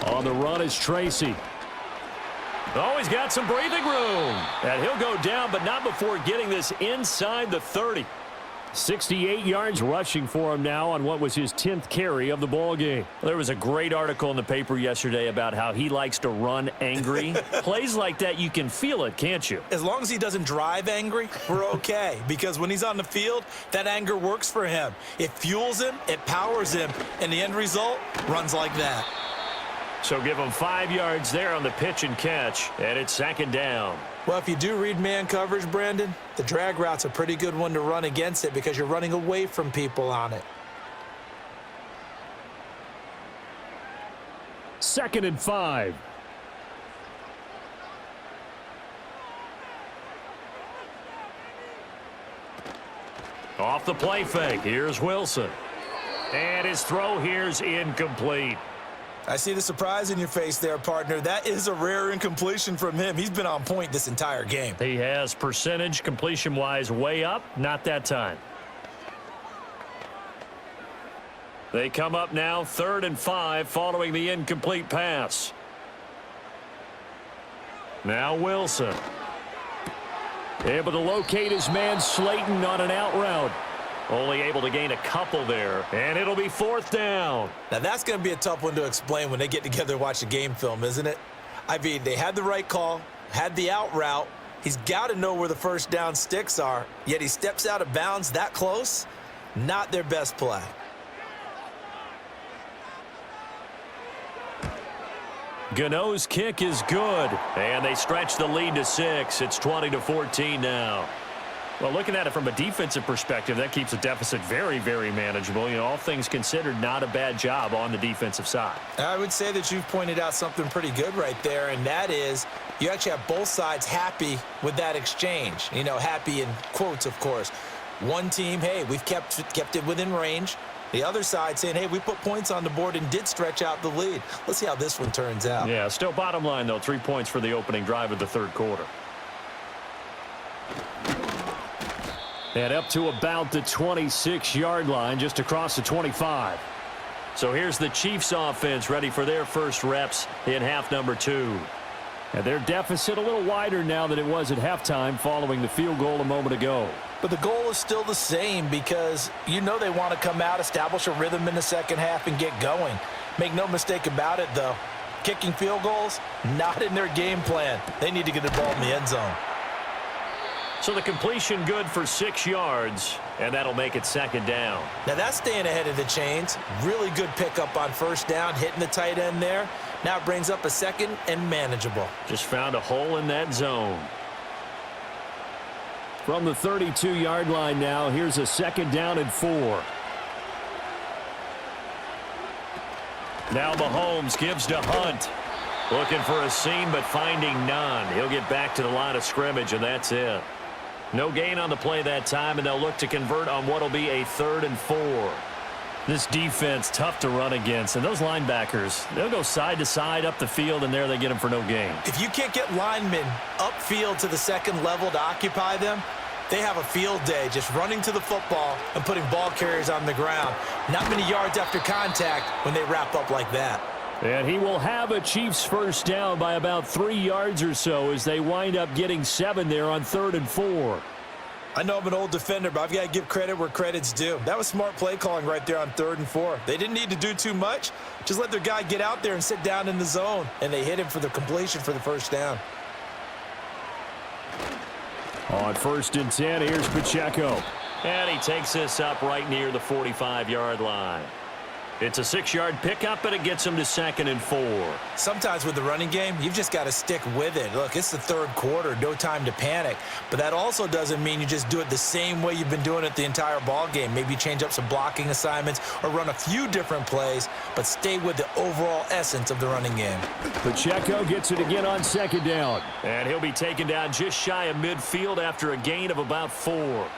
On the run is Tracy. Oh, he's got some breathing room. And he'll go down, but not before getting this inside the 30. 68 yards rushing for him now on what was his 10th carry of the ball game. There was a great article in the paper yesterday about how he likes to run angry. Plays like that, you can feel it, can't you? As long as he doesn't drive angry, we're okay. Because when he's on the field, that anger works for him. It fuels him, it powers him, and the end result runs like that. So give him 5 yards there on the pitch and catch, and it's second down. Well, if you do read man coverage, Brandon, the drag route's a pretty good one to run against it because you're running away from people on it. 2nd and 5. Off the play fake, here's Wilson. And his throw here's incomplete. I see the surprise in your face there, partner. That is a rare incompletion from him. He's been on point this entire game. He has percentage completion-wise way up, not that time. They come up now 3rd and 5 following the incomplete pass. Now Wilson. Able to locate his man Slayton on an out route. Only able to gain a couple there, and it'll be 4th down. Now, that's going to be a tough one to explain when they get together and watch the game film, isn't it? I mean, they had the right call, had the out route. He's got to know where the first down sticks are, yet he steps out of bounds that close. Not their best play. Gano's kick is good, and they stretch the lead to 6. It's 20-14 now. Well, looking at it from a defensive perspective, that keeps the deficit very, very manageable. You know, all things considered, not a bad job on the defensive side. I would say that you've pointed out something pretty good right there, and that is you actually have both sides happy with that exchange. You know, happy in quotes, of course. One team, hey, we've kept it within range. The other side saying, hey, we put points on the board and did stretch out the lead. Let's see how this one turns out. Yeah, still bottom line, though, 3 points for the opening drive of the 3rd quarter. And up to about the 26-yard line, just across the 25. So here's the Chiefs offense ready for their first reps in half number 2. And their deficit a little wider now than it was at halftime following the field goal a moment ago. But the goal is still the same because you know they want to come out, establish a rhythm in the second half, and get going. Make no mistake about it, though. Kicking field goals, not in their game plan. They need to get the ball in the end zone. So the completion good for 6 yards, and that'll make it second down. Now that's staying ahead of the chains. Really good pickup on first down, hitting the tight end there. Now it brings up a second and manageable. Just found a hole in that zone. From the 32-yard line now, here's a 2nd down and 4. Now Mahomes gives to Hunt. Looking for a seam, but finding none. He'll get back to the line of scrimmage, and that's it. No gain on the play that time, and they'll look to convert on what will be a 3rd and 4. This defense, tough to run against, and those linebackers, they'll go side to side up the field, and there they get them for no gain. If you can't get linemen upfield to the second level to occupy them, they have a field day just running to the football and putting ball carriers on the ground. Not many yards after contact when they wrap up like that. And he will have a Chiefs first down by about 3 yards or so as they wind up getting 7 there on 3rd and 4. I know I'm an old defender, but I've got to give credit where credit's due. That was smart play calling right there on 3rd and 4. They didn't need to do too much. Just let their guy get out there and sit down in the zone, and they hit him for the completion for the first down. On 1st and 10, here's Pacheco. And he takes this up right near the 45-yard line. It's a 6-yard pickup, and it gets him to 2nd and 4. Sometimes with the running game, you've just got to stick with it. Look, it's the third quarter, no time to panic. But that also doesn't mean you just do it the same way you've been doing it the entire ball game. Maybe change up some blocking assignments or run a few different plays, but stay with the overall essence of the running game. Pacheco gets it again on 2nd down. And he'll be taken down just shy of midfield after a gain of about 4.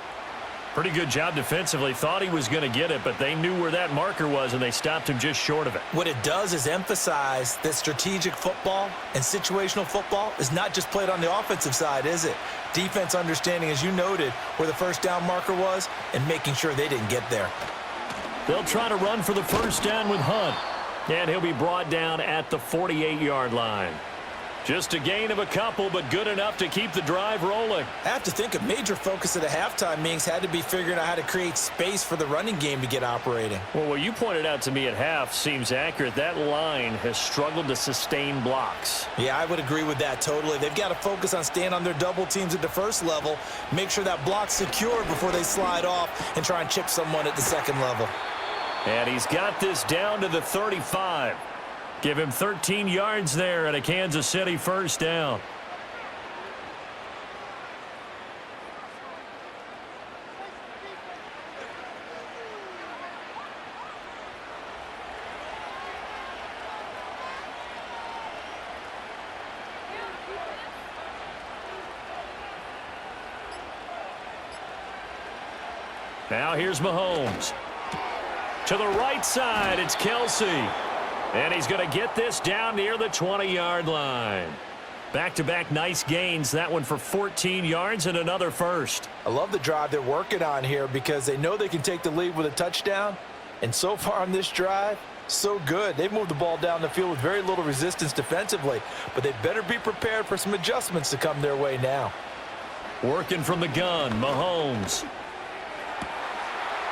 Pretty good job defensively. Thought he was going to get it, but they knew where that marker was, and they stopped him just short of it. What it does is emphasize that strategic football and situational football is not just played on the offensive side, is it? Defense understanding, as you noted, where the first down marker was and making sure they didn't get there. They'll try to run for the first down with Hunt, and he'll be brought down at the 48-yard line. Just a gain of a couple, but good enough to keep the drive rolling. I have to think a major focus of the halftime meetings had to be figuring out how to create space for the running game to get operating. Well, what you pointed out to me at half seems accurate. That line has struggled to sustain blocks. Yeah, I would agree with that totally. They've got to focus on staying on their double teams at the first level, make sure that block's secure before they slide off and try and chip someone at the second level. And he's got this down to the 35. Give him 13 yards there and a Kansas City first down. Now here's Mahomes. To the right side, it's Kelsey. And he's going to get this down near the 20-yard line. Back-to-back nice gains. That one for 14 yards and another first. I love the drive they're working on here because they know they can take the lead with a touchdown. And so far on this drive, so good. They've moved the ball down the field with very little resistance defensively. But they better be prepared for some adjustments to come their way now. Working from the gun, Mahomes.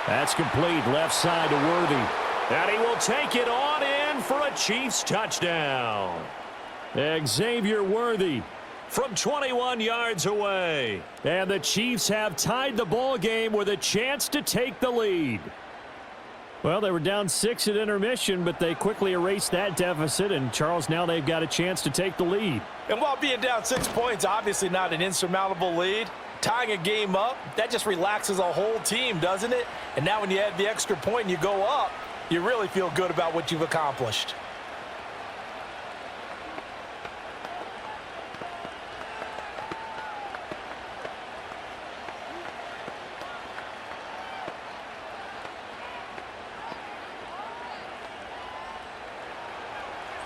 That's complete. Left side to Worthy. And he will take it on in for a Chiefs touchdown. Xavier Worthy. From 21 yards away. And the Chiefs have tied the ball game with a chance to take the lead. Well, they were down 6 at intermission, but they quickly erased that deficit. And, Charles, now they've got a chance to take the lead. And while being down 6 points, obviously not an insurmountable lead, tying a game up, that just relaxes a whole team, doesn't it? And now when you add the extra point and you go up, you really feel good about what you've accomplished.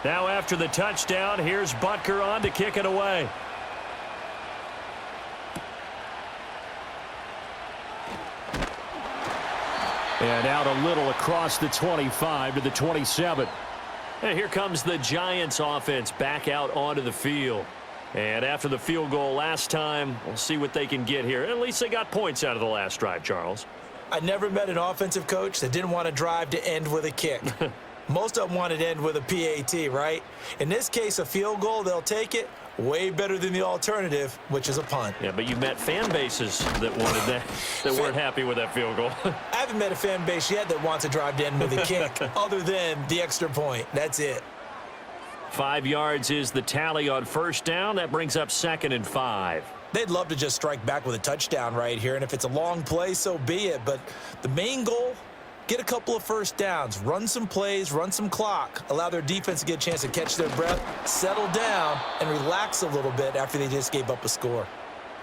Now after the touchdown, here's Butker on to kick it away. And out a little across the 25 to the 27. And here comes the Giants offense back out onto the field. And after the field goal last time, we'll see what they can get here. At least they got points out of the last drive, Charles. I never met an offensive coach that didn't want to drive to end with a kick. Most of them wanted to end with a PAT, right? In this case, a field goal, they'll take it. Way better than the alternative, which is a punt. Yeah, but you met fan bases that wanted that, that weren't happy with that field goal. I haven't met a fan base yet that wants to drive to end with a kick other than the extra point. That's it. 5 yards is the tally on first down. That brings up 2nd and 5. They'd love to just strike back with a touchdown right here, and if it's a long play, so be it. But the main goal, get a couple of first downs, run some plays, run some clock, allow their defense to get a chance to catch their breath, settle down, and relax a little bit after they just gave up a score.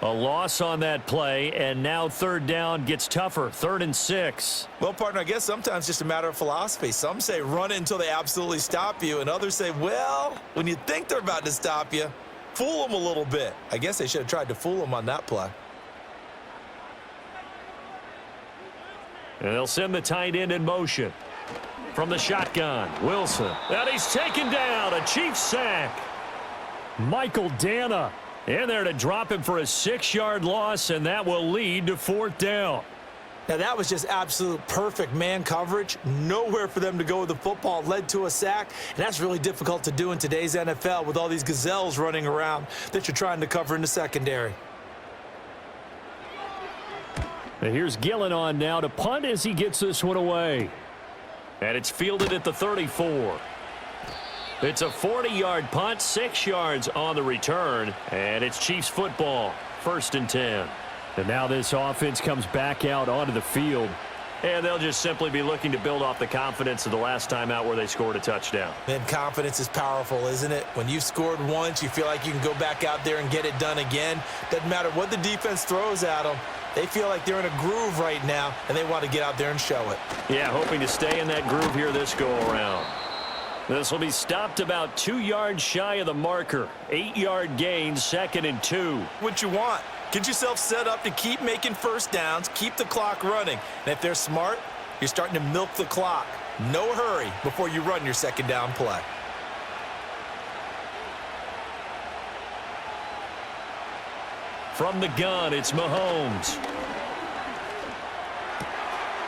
A loss on that play, and now third down gets tougher. 3rd and 6. Well, partner, I guess sometimes it's just a matter of philosophy. Some say run it until they absolutely stop you, and others say, well, when you think they're about to stop you, fool them a little bit. I guess they should have tried to fool them on that play. And they'll send the tight end in motion. From the shotgun, Wilson. And he's taken down. A Chiefs sack. Michael Dana in there to drop him for a 6-yard loss, and that will lead to 4th down. Now, that was just absolute perfect man coverage. Nowhere for them to go with the football. Led to a sack, and that's really difficult to do in today's NFL with all these gazelles running around that you're trying to cover in the secondary. And here's Gillen on now to punt as he gets this one away. And it's fielded at the 34. It's a 40-yard punt, 6 yards on the return, and it's Chiefs football, 1st and 10. And now this offense comes back out onto the field. And they'll just simply be looking to build off the confidence of the last time out where they scored a touchdown. And confidence is powerful, isn't it? When you've scored once, you feel like you can go back out there and get it done again. Doesn't matter what the defense throws at them. They feel like they're in a groove right now, and they want to get out there and show it. Yeah, hoping to stay in that groove here this go-around. This will be stopped about 2 yards shy of the marker. 8-yard gain, 2nd and 2. What you want. Get yourself set up to keep making first downs, keep the clock running. And if they're smart, you're starting to milk the clock. No hurry before you run your 2nd down play. From the gun, it's Mahomes.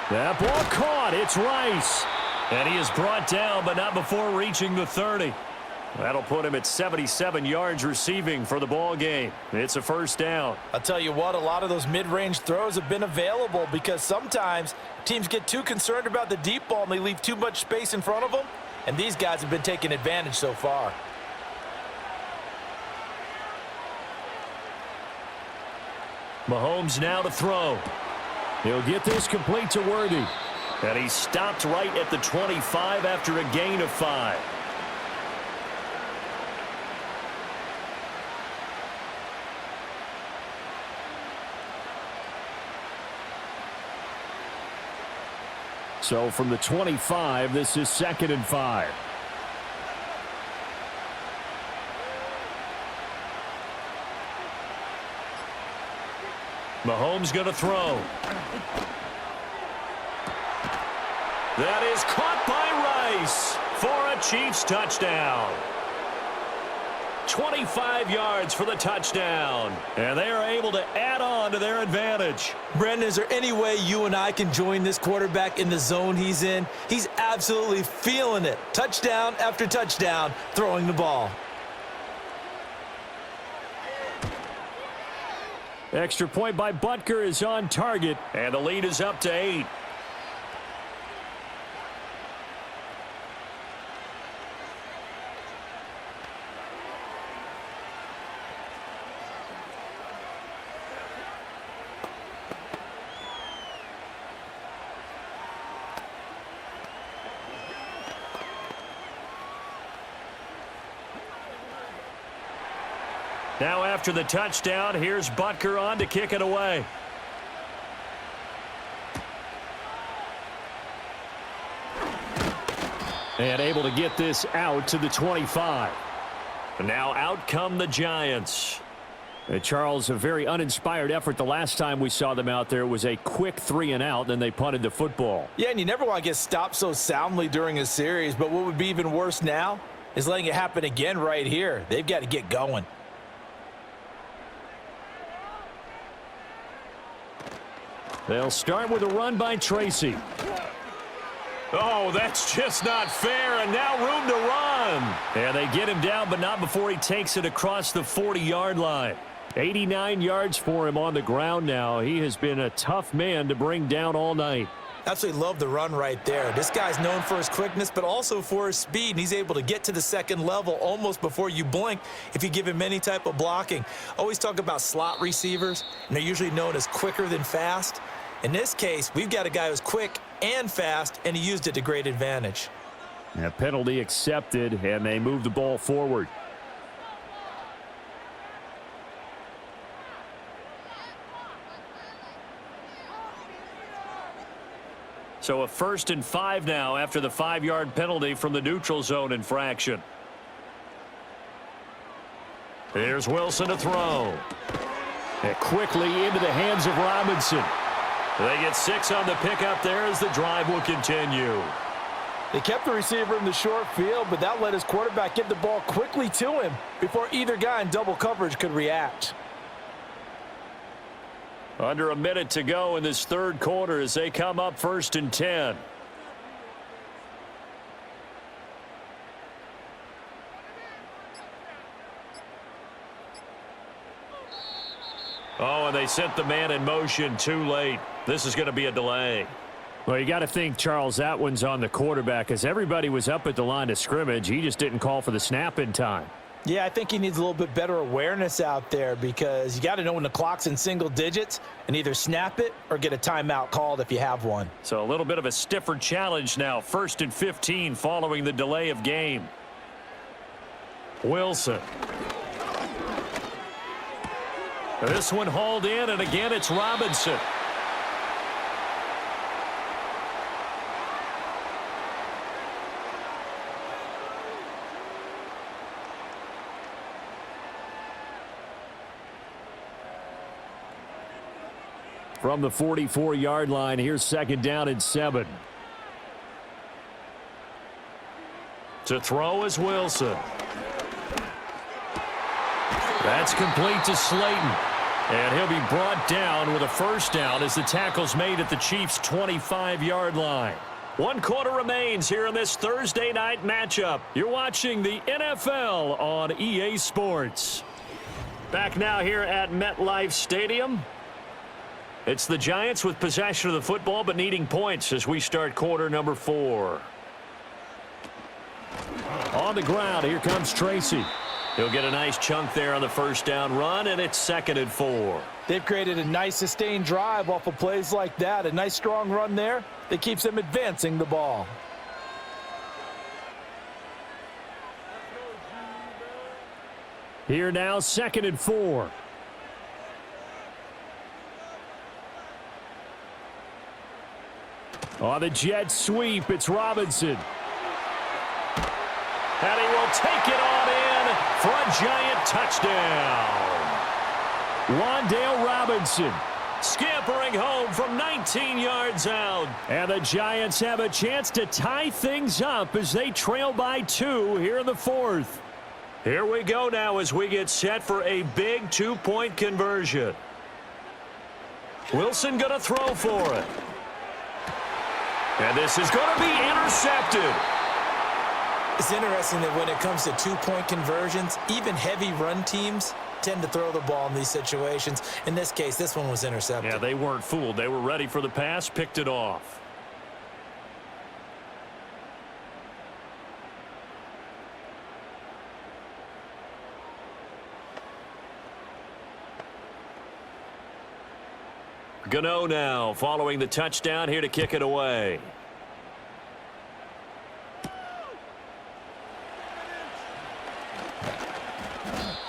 That ball caught. It's Rice. And he is brought down, but not before reaching the 30. That'll put him at 77 yards receiving for the ball game. It's a 1st down. I'll tell you what, a lot of those mid-range throws have been available because sometimes teams get too concerned about the deep ball and they leave too much space in front of them, and these guys have been taking advantage so far. Mahomes now to throw. He'll get this complete to Worthy. And he stopped right at the 25 after a gain of 5. So from the 25, this is 2nd and 5. Mahomes going to throw. That is caught by Rice for a Chiefs touchdown. 25 yards for the touchdown. And they are able to add on to their advantage. Brendan, is there any way you and I can join this quarterback in the zone he's in? He's absolutely feeling it. Touchdown after touchdown, throwing the ball. Extra point by Butker is on target. And the lead is up to 8. Now after the touchdown, here's Butker on to kick it away. And able to get this out to the 25. And now out come the Giants. Charles, a very uninspired effort. The last time we saw them out there was a quick 3 and out, then they punted the football. Yeah, and you never want to get stopped so soundly during a series, but what would be even worse now is letting it happen again right here. They've got to get going. They'll start with a run by Tracy. Oh, that's just not fair, and now room to run. And they get him down, but not before he takes it across the 40-yard line. 89 yards for him on the ground now. He has been a tough man to bring down all night. Absolutely love the run right there. This guy's known for his quickness, but also for his speed. And he's able to get to the 2nd level almost before you blink if you give him any type of blocking. Always talk about slot receivers, and they're usually known as quicker than fast. In this case, we've got a guy who's quick and fast, and he used it to great advantage. A penalty accepted, and they move the ball forward. So a 1st and 5 now after the 5-yard penalty from the neutral zone infraction. Here's Wilson to throw. And quickly into the hands of Robinson. They get 6 on the pickup there as the drive will continue. They kept the receiver in the short field, but that let his quarterback get the ball quickly to him before either guy in double coverage could react. Under a minute to go in this 3rd quarter as they come up 1st and 10. Oh, and they sent the man in motion too late. This is going to be a delay. Well, you got to think, Charles, that one's on the quarterback as everybody was up at the line of scrimmage. He just didn't call for the snap in time. Yeah, I think he needs a little bit better awareness out there because you got to know when the clock's in single digits and either snap it or get a timeout called if you have one. So a little bit of a stiffer challenge now. 1st and 15 following the delay of game. Wilson. This one hauled in, and again it's Robinson. From the 44-yard line, here's 2nd down and 7. To throw is Wilson. That's complete to Slayton. And he'll be brought down with a 1st down as the tackle's made at the Chiefs' 25-yard line. 1 quarter remains here in this Thursday night matchup. You're watching the NFL on EA Sports. Back now here at MetLife Stadium. It's the Giants with possession of the football but needing points as we start quarter number 4. On the ground, here comes Tracy. He'll get a nice chunk there on the 1st down run, and it's 2nd and 4. They've created a nice sustained drive off of plays like that. A nice strong run there that keeps them advancing the ball. Here now, 2nd and 4. On the jet sweep, it's Robinson. And he will take it on in for a Giant touchdown. Wan'Dale Robinson Scampering home from 19 yards out. And the Giants have a chance to tie things up as they trail by 2 here in the 4th. Here we go now as we get set for a big 2-point conversion. Wilson going to throw for it. And this is going to be intercepted. It's interesting that when it comes to 2-point conversions, even heavy run teams tend to throw the ball in these situations. In this case, this one was intercepted. Yeah, they weren't fooled. They were ready for the pass, picked it off. Gano now following the touchdown here to kick it away.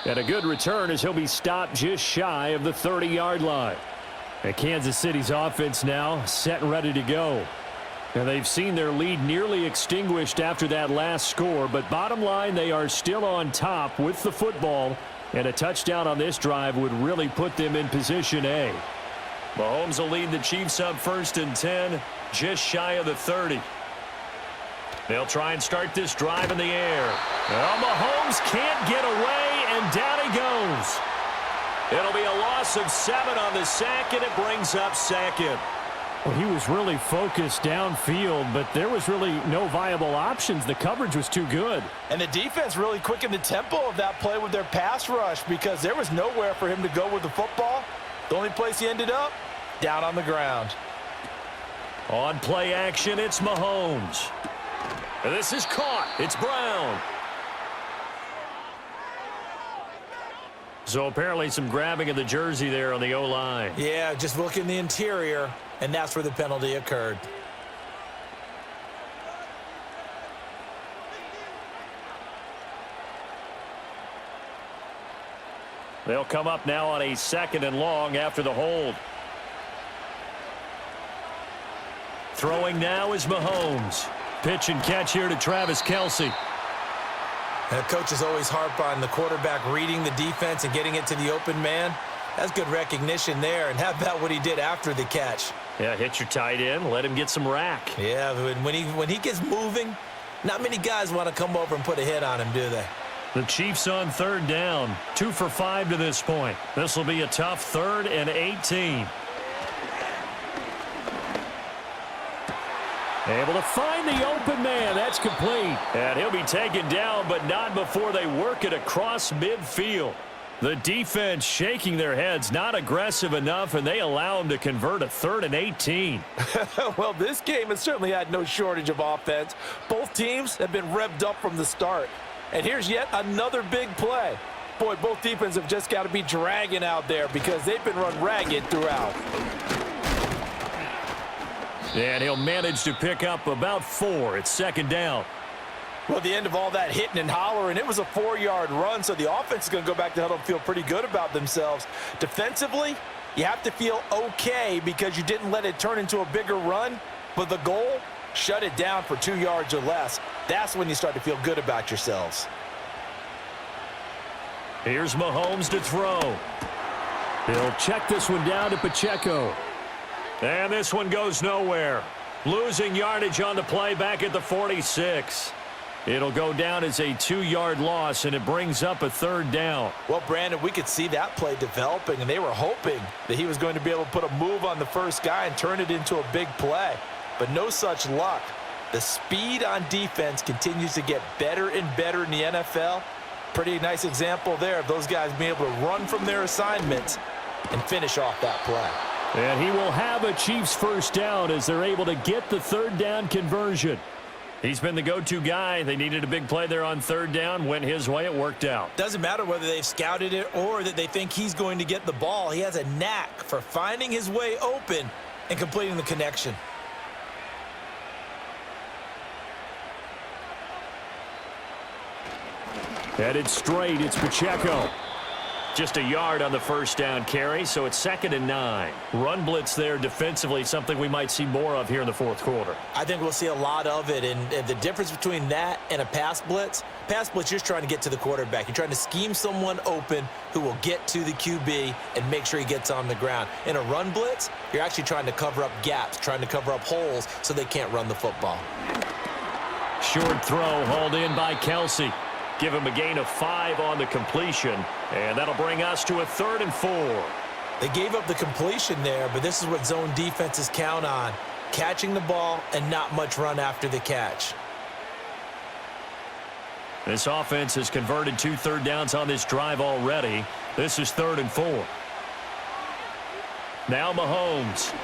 And a good return as he'll be stopped just shy of the 30-yard line. And Kansas City's offense now set and ready to go. And they've seen their lead nearly extinguished after that last score. But bottom line, they are still on top with the football. And a touchdown on this drive would really put them in position A. Mahomes will lead the Chiefs up 1st and 10, just shy of the 30. They'll try and start this drive in the air. Well, Mahomes can't get away, and down he goes. It'll be a loss of 7 on the sack, and it brings up 2nd. Well, he was really focused downfield, but there was really no viable options. The coverage was too good. And the defense really quickened the tempo of that play with their pass rush because there was nowhere for him to go with the football. The only place he ended up, down on the ground. On play action, it's Mahomes. And this is caught. It's Brown. So apparently some grabbing of the jersey there on the O-line. Yeah, just look in the interior, and that's where the penalty occurred. They'll come up now on a 2nd and long after the hold. Throwing now is Mahomes. Pitch and catch here to Travis Kelce. The coaches always harp on the quarterback reading the defense and getting it to the open man. That's good recognition there. And how about what he did after the catch? Yeah, hit your tight end. Let him get some rack. Yeah, when he gets moving, not many guys want to come over and put a hit on him, do they? The Chiefs on 3rd down. 2 for 5 to this point. This will be a tough 3rd and 18. Able to find the open man. That's complete. And he'll be taken down, but not before they work it across midfield. The defense shaking their heads, not aggressive enough, and they allow them to convert a 3rd and 18. Well, this game has certainly had no shortage of offense. Both teams have been revved up from the start. And here's yet another big play. Boy, both defenses have just got to be dragging out there because they've been run ragged throughout. And he'll manage to pick up about 4. It's 2nd down. Well, at the end of all that hitting and hollering, it was a 4-yard run, so the offense is going to go back to huddle and feel pretty good about themselves. Defensively, you have to feel okay because you didn't let it turn into a bigger run, but the goal, shut it down for 2 yards or less. That's when you start to feel good about yourselves. Here's Mahomes to throw. He'll check this one down to Pacheco. And this one goes nowhere. Losing yardage on the play back at the 46. It'll go down as a 2-yard loss, and it brings up a 3rd down. Well, Brandon, we could see that play developing, and they were hoping that he was going to be able to put a move on the first guy and turn it into a big play. But no such luck. The speed on defense continues to get better and better in the NFL. Pretty nice example there of those guys being able to run from their assignments and finish off that play. And he will have a Chiefs 1st down as they're able to get the 3rd down conversion. He's been the go-to guy. They needed a big play there on 3rd down. Went his way. It worked out. Doesn't matter whether they've scouted it or that they think he's going to get the ball. He has a knack for finding his way open and completing the connection. Headed straight. It's Pacheco. Just a yard on the 1st down carry, so it's 2nd and 9. Run blitz there defensively, something we might see more of here in the 4th quarter. I think we'll see a lot of it, and the difference between that and a pass blitz, you're just trying to get to the quarterback. You're trying to scheme someone open who will get to the QB and make sure he gets on the ground. In a run blitz, you're actually trying to cover up gaps, trying to cover up holes so they can't run the football. Short throw hauled in by Kelsey. Give him a gain of 5 on the completion, and that'll bring us to a 3rd and 4. They gave up the completion there, but this is what zone defenses count on, catching the ball and not much run after the catch. This offense has converted 2 3rd downs on this drive already. This is 3rd and 4. Now Mahomes.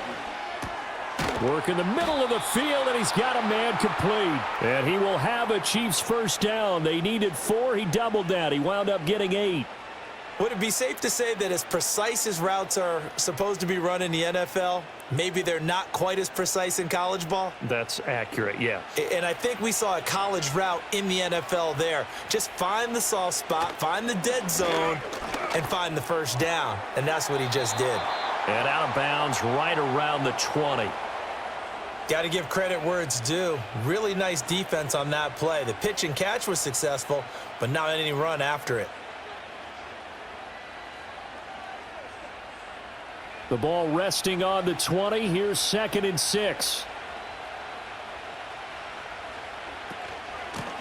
Work in the middle of the field, and he's got a man complete. And he will have a Chiefs 1st down. They needed 4. He doubled that. He wound up getting 8. Would it be safe to say that as precise as routes are supposed to be run in the NFL, maybe they're not quite as precise in college ball? That's accurate, yeah. And I think we saw a college route in the NFL there. Just find the soft spot, find the dead zone, and find the 1st down. And that's what he just did. And out of bounds right around the 20. Got to give credit where it's due. Really nice defense on that play. The pitch and catch was successful, but not any run after it. The ball resting on the 20. Here's 2nd and 6.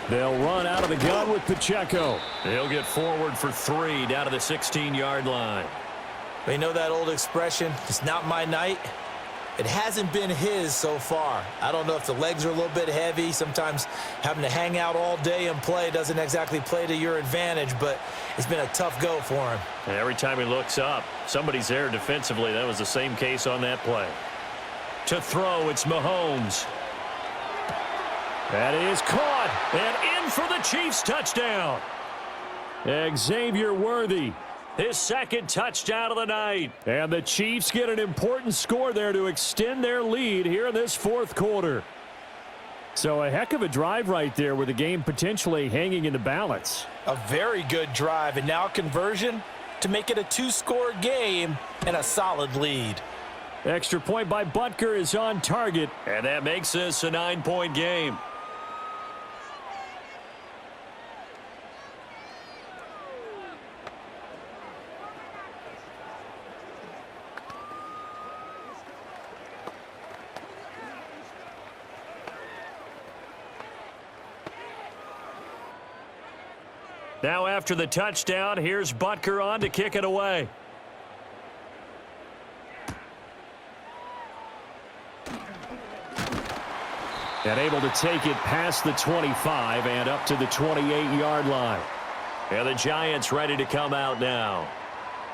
They'll run out of the gun with Pacheco. He'll get forward for 3 down to the 16-yard line. We know that old expression, it's not my night. It hasn't been his so far. I don't know if the legs are a little bit heavy. Sometimes having to hang out all day and play doesn't exactly play to your advantage, but it's been a tough go for him. And every time he looks up, somebody's there defensively. That was the same case on that play. To throw, it's Mahomes. That is caught and in for the Chiefs touchdown. Xavier Worthy. His 2nd touchdown of the night. And the Chiefs get an important score there to extend their lead here in this 4th quarter. So a heck of a drive right there with the game potentially hanging in the balance. A very good drive, and now conversion to make it a 2-score game and a solid lead. Extra point by Butker is on target, and that makes this a 9-point game. Now after the touchdown, here's Butker on to kick it away. And able to take it past the 25 and up to the 28-yard line. And the Giants ready to come out now.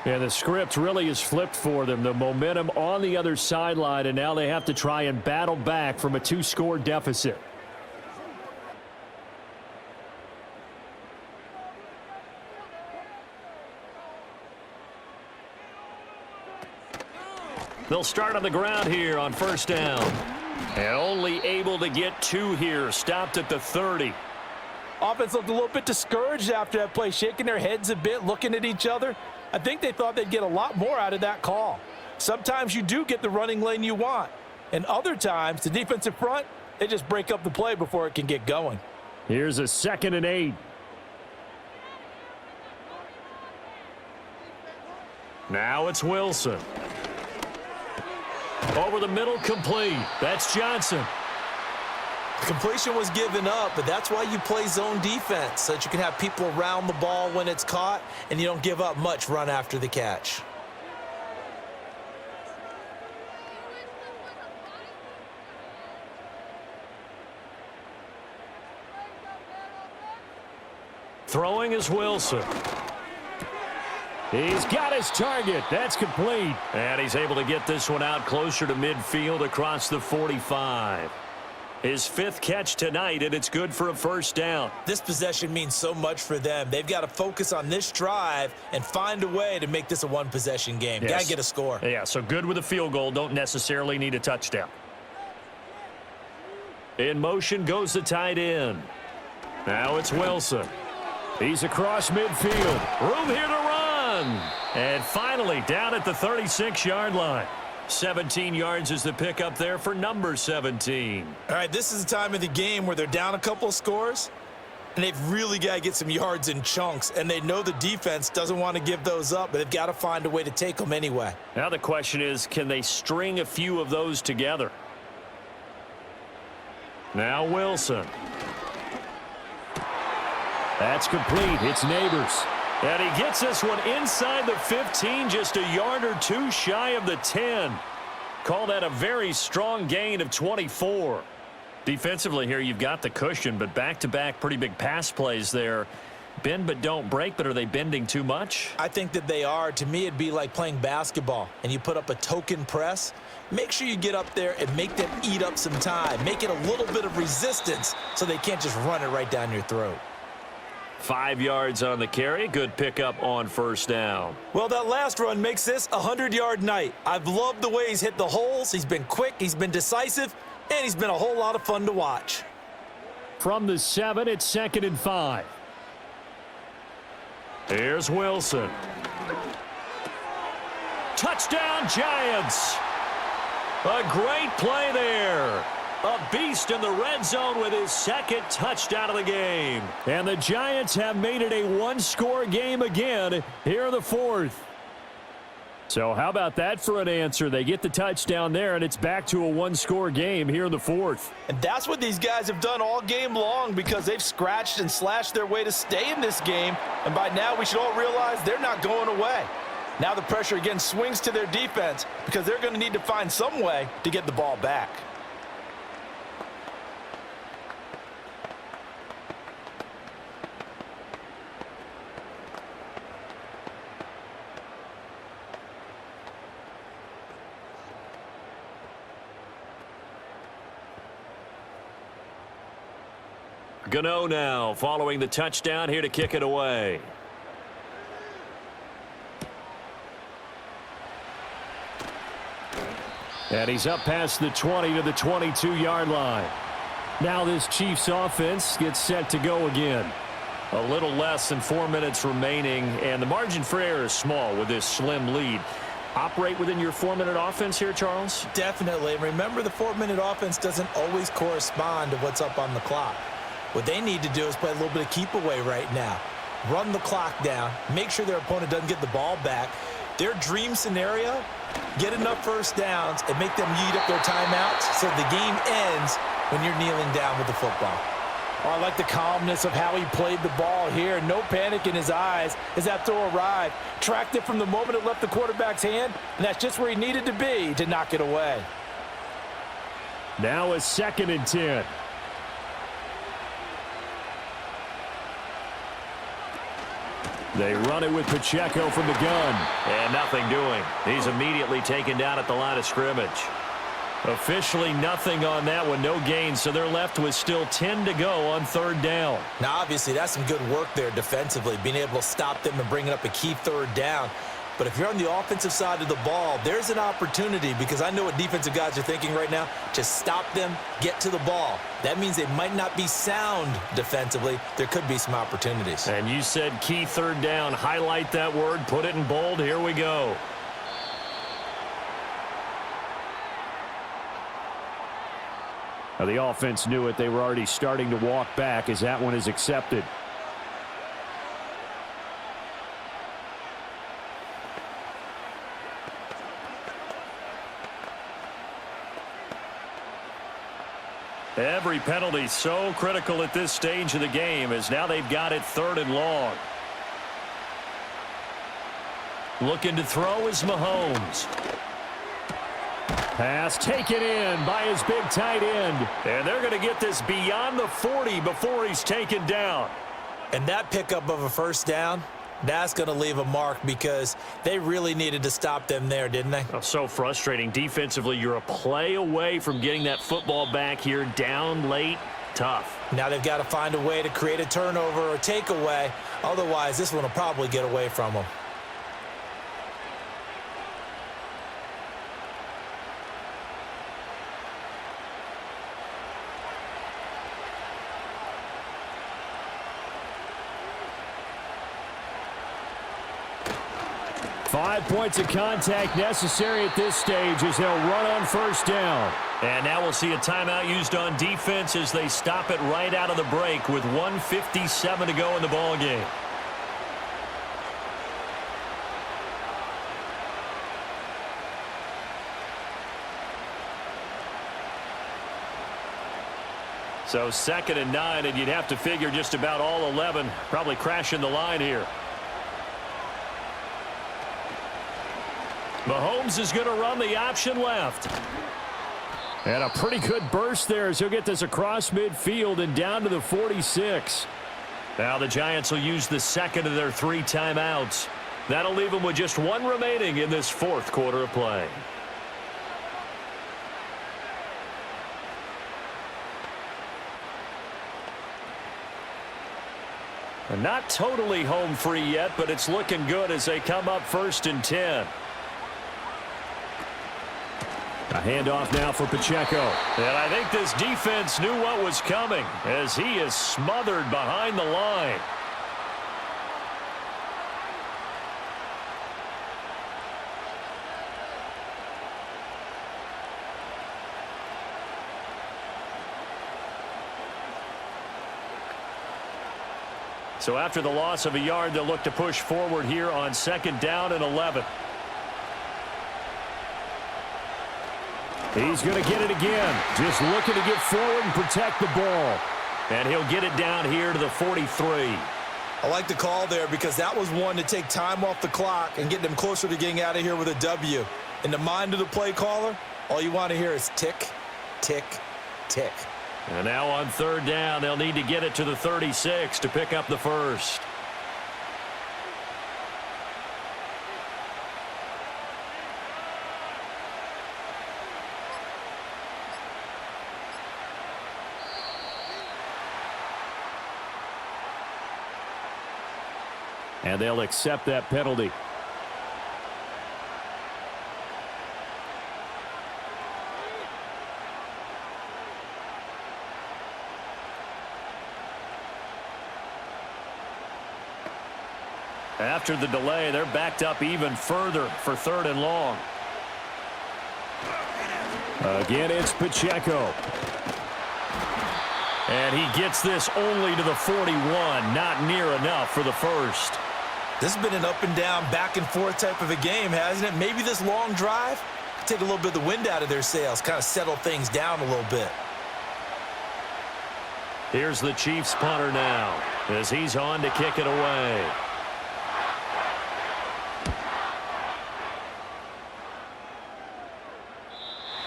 And the script really is flipped for them. The momentum on the other sideline, and now they have to try and battle back from a 2-score deficit. They'll start on the ground here on first down. And only able to get 2 here. Stopped at the 30. Offense looked a little bit discouraged after that play, shaking their heads a bit, looking at each other. I think they thought they'd get a lot more out of that call. Sometimes you do get the running lane you want. And other times, the defensive front, they just break up the play before it can get going. Here's a 2nd and 8. Now it's Wilson. Over the middle, complete. That's Johnson. The completion was given up, but that's why you play zone defense, so that you can have people around the ball when it's caught, and you don't give up much run after the catch. Throwing is Wilson. He's got his target. That's complete. And he's able to get this one out closer to midfield across the 45. His 5th catch tonight, and it's good for a first down. This possession means so much for them. They've got to focus on this drive and find a way to make this a one-possession game. Yes. Got to get a score. Yeah, so good with a field goal. Don't necessarily need a touchdown. In motion goes the tight end. Now it's Wilson. He's across midfield. Room here to run. And finally down at the 36-yard line. 17 yards is the pickup there for number 17. All right, this is the time of the game where they're down a couple of scores, and they've really got to get some yards in chunks, and they know the defense doesn't want to give those up, but they've got to find a way to take them anyway. Now the question is, can they string a few of those together? Now Wilson. That's complete. It's Neighbors. And he gets this one inside the 15, just a yard or 2 shy of the 10. Call that a very strong gain of 24. Defensively here, you've got the cushion, but back-to-back pretty big pass plays there. Bend but don't break, but are they bending too much? I think that they are. To me, it'd be like playing basketball, and you put up a token press. Make sure you get up there and make them eat up some time. Make it a little bit of resistance so they can't just run it right down your throat. 5 yards on the carry. Good pickup on first down. Well, that last run makes this a 100-yard night. I've loved the way he's hit the holes. He's been quick, he's been decisive, and he's been a whole lot of fun to watch. From the 7, it's 2nd and 5. Here's Wilson. Touchdown, Giants. A great play there. A beast in the red zone with his 2nd touchdown of the game. And the Giants have made it a 1-score game again here in the 4th. So how about that for an answer? They get the touchdown there, and it's back to a 1-score game here in the 4th. And that's what these guys have done all game long, because they've scratched and slashed their way to stay in this game. And by now, we should all realize they're not going away. Now the pressure again swings to their defense, because they're going to need to find some way to get the ball back. Gano now following the touchdown here to kick it away. And he's up past the 20 to the 22-yard line. Now this Chiefs offense gets set to go again. A little less than 4 minutes remaining, and the margin for error is small with this slim lead. Operate within your 4-minute offense here, Charles? Definitely. Remember, the 4-minute offense doesn't always correspond to what's up on the clock. What they need to do is play a little bit of keep away right now. Run the clock down. Make sure their opponent doesn't get the ball back. Their dream scenario, get enough first downs and make them eat up their timeouts so the game ends when you're kneeling down with the football. Oh, I like the calmness of how he played the ball here. No panic in his eyes as that throw arrived. Tracked it from the moment it left the quarterback's hand, and that's just where he needed to be to knock it away. Now a 2nd and 10. They run it with Pacheco from the gun. And nothing doing. He's immediately taken down at the line of scrimmage. Officially nothing on that one, no gain, so they're left with still 10 to go on 3rd down. Now, obviously, that's some good work there defensively, being able to stop them and bringing up a key 3rd down. But if you're on the offensive side of the ball, there's an opportunity, because I know what defensive guys are thinking right now. Just stop them, get to the ball. That means they might not be sound defensively. There could be some opportunities. And you said key 3rd down. Highlight that word, put it in bold. Here we go. Now, the offense knew it. They were already starting to walk back as that one is accepted. Every penalty so critical at this stage of the game, as now they've got it 3rd and long. Looking to throw is Mahomes. Pass taken in by his big tight end. And they're going to get this beyond the 40 before he's taken down. And that pickup of a 1st down, that's going to leave a mark, because they really needed to stop them there, didn't they? Oh, so frustrating. Defensively, you're a play away from getting that football back here, down late. Tough. Now they've got to find a way to create a turnover or takeaway. Otherwise, this one will probably get away from them. Five points of contact necessary at this stage as they'll run on 1st down. And now we'll see a timeout used on defense as they stop it right out of the break with 1:57 to go in the ball game. So 2nd and 9, and you'd have to figure just about all 11 probably crashing the line here. Mahomes is going to run the option left. And a pretty good burst there as he'll get this across midfield and down to the 46. Now the Giants will use the 2nd of their 3 timeouts. That'll leave them with just 1 remaining in this 4th quarter of play. And not totally home free yet, but it's looking good as they come up 1st and 10. A handoff now for Pacheco. And I think this defense knew what was coming as he is smothered behind the line. So after the loss of a yard, they'll look to push forward here on 2nd down and 11. He's going to get it again. Just looking to get forward and protect the ball. And he'll get it down here to the 43. I like the call there, because that was one to take time off the clock and get them closer to getting out of here with a W. In the mind of the play caller, all you want to hear is tick, tick, tick. And now on 3rd down, they'll need to get it to the 36 to pick up the 1st. And they'll accept that penalty. After the delay, they're backed up even further for 3rd and long. Again, it's Pacheco. And he gets this only to the 41, not near enough for the 1st. This has been an up and down, back and forth type of a game, hasn't it? Maybe this long drive take a little bit of the wind out of their sails, kind of settle things down a little bit. Here's the Chiefs punter now as he's on to kick it away.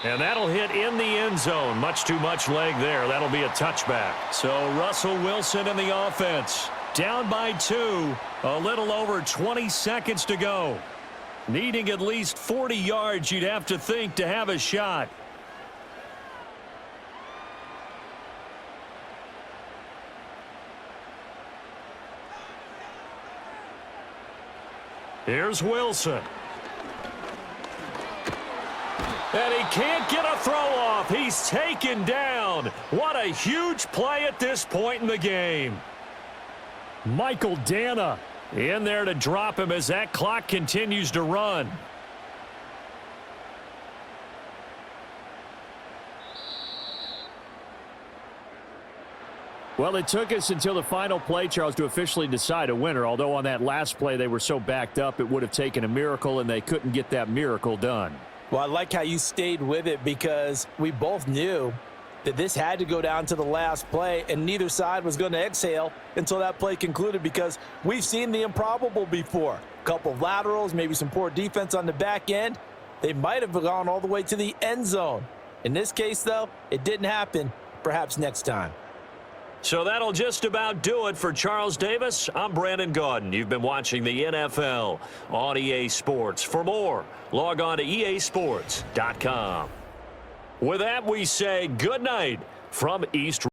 And that'll hit in the end zone. Much too much leg there. That'll be a touchback. So Russell Wilson in the offense. Down by 2, a little over 20 seconds to go. Needing at least 40 yards, you'd have to think, to have a shot. Here's Wilson. And he can't get a throw off. He's taken down. What a huge play at this point in the game. Michael Dana in there to drop him as that clock continues to run. Well, it took us until the final play, Charles, to officially decide a winner, although on that last play they were so backed up it would have taken a miracle, and they couldn't get that miracle done. Well, I like how you stayed with it because we both knew that this had to go down to the last play, and neither side was going to exhale until that play concluded because we've seen the improbable before. A couple of laterals, maybe some poor defense on the back end. They might have gone all the way to the end zone. In this case, though, it didn't happen. Perhaps next time. So that'll just about do it for Charles Davis. I'm Brandon Gaudin. You've been watching the NFL on EA Sports. For more, log on to easports.com. With that, we say good night from East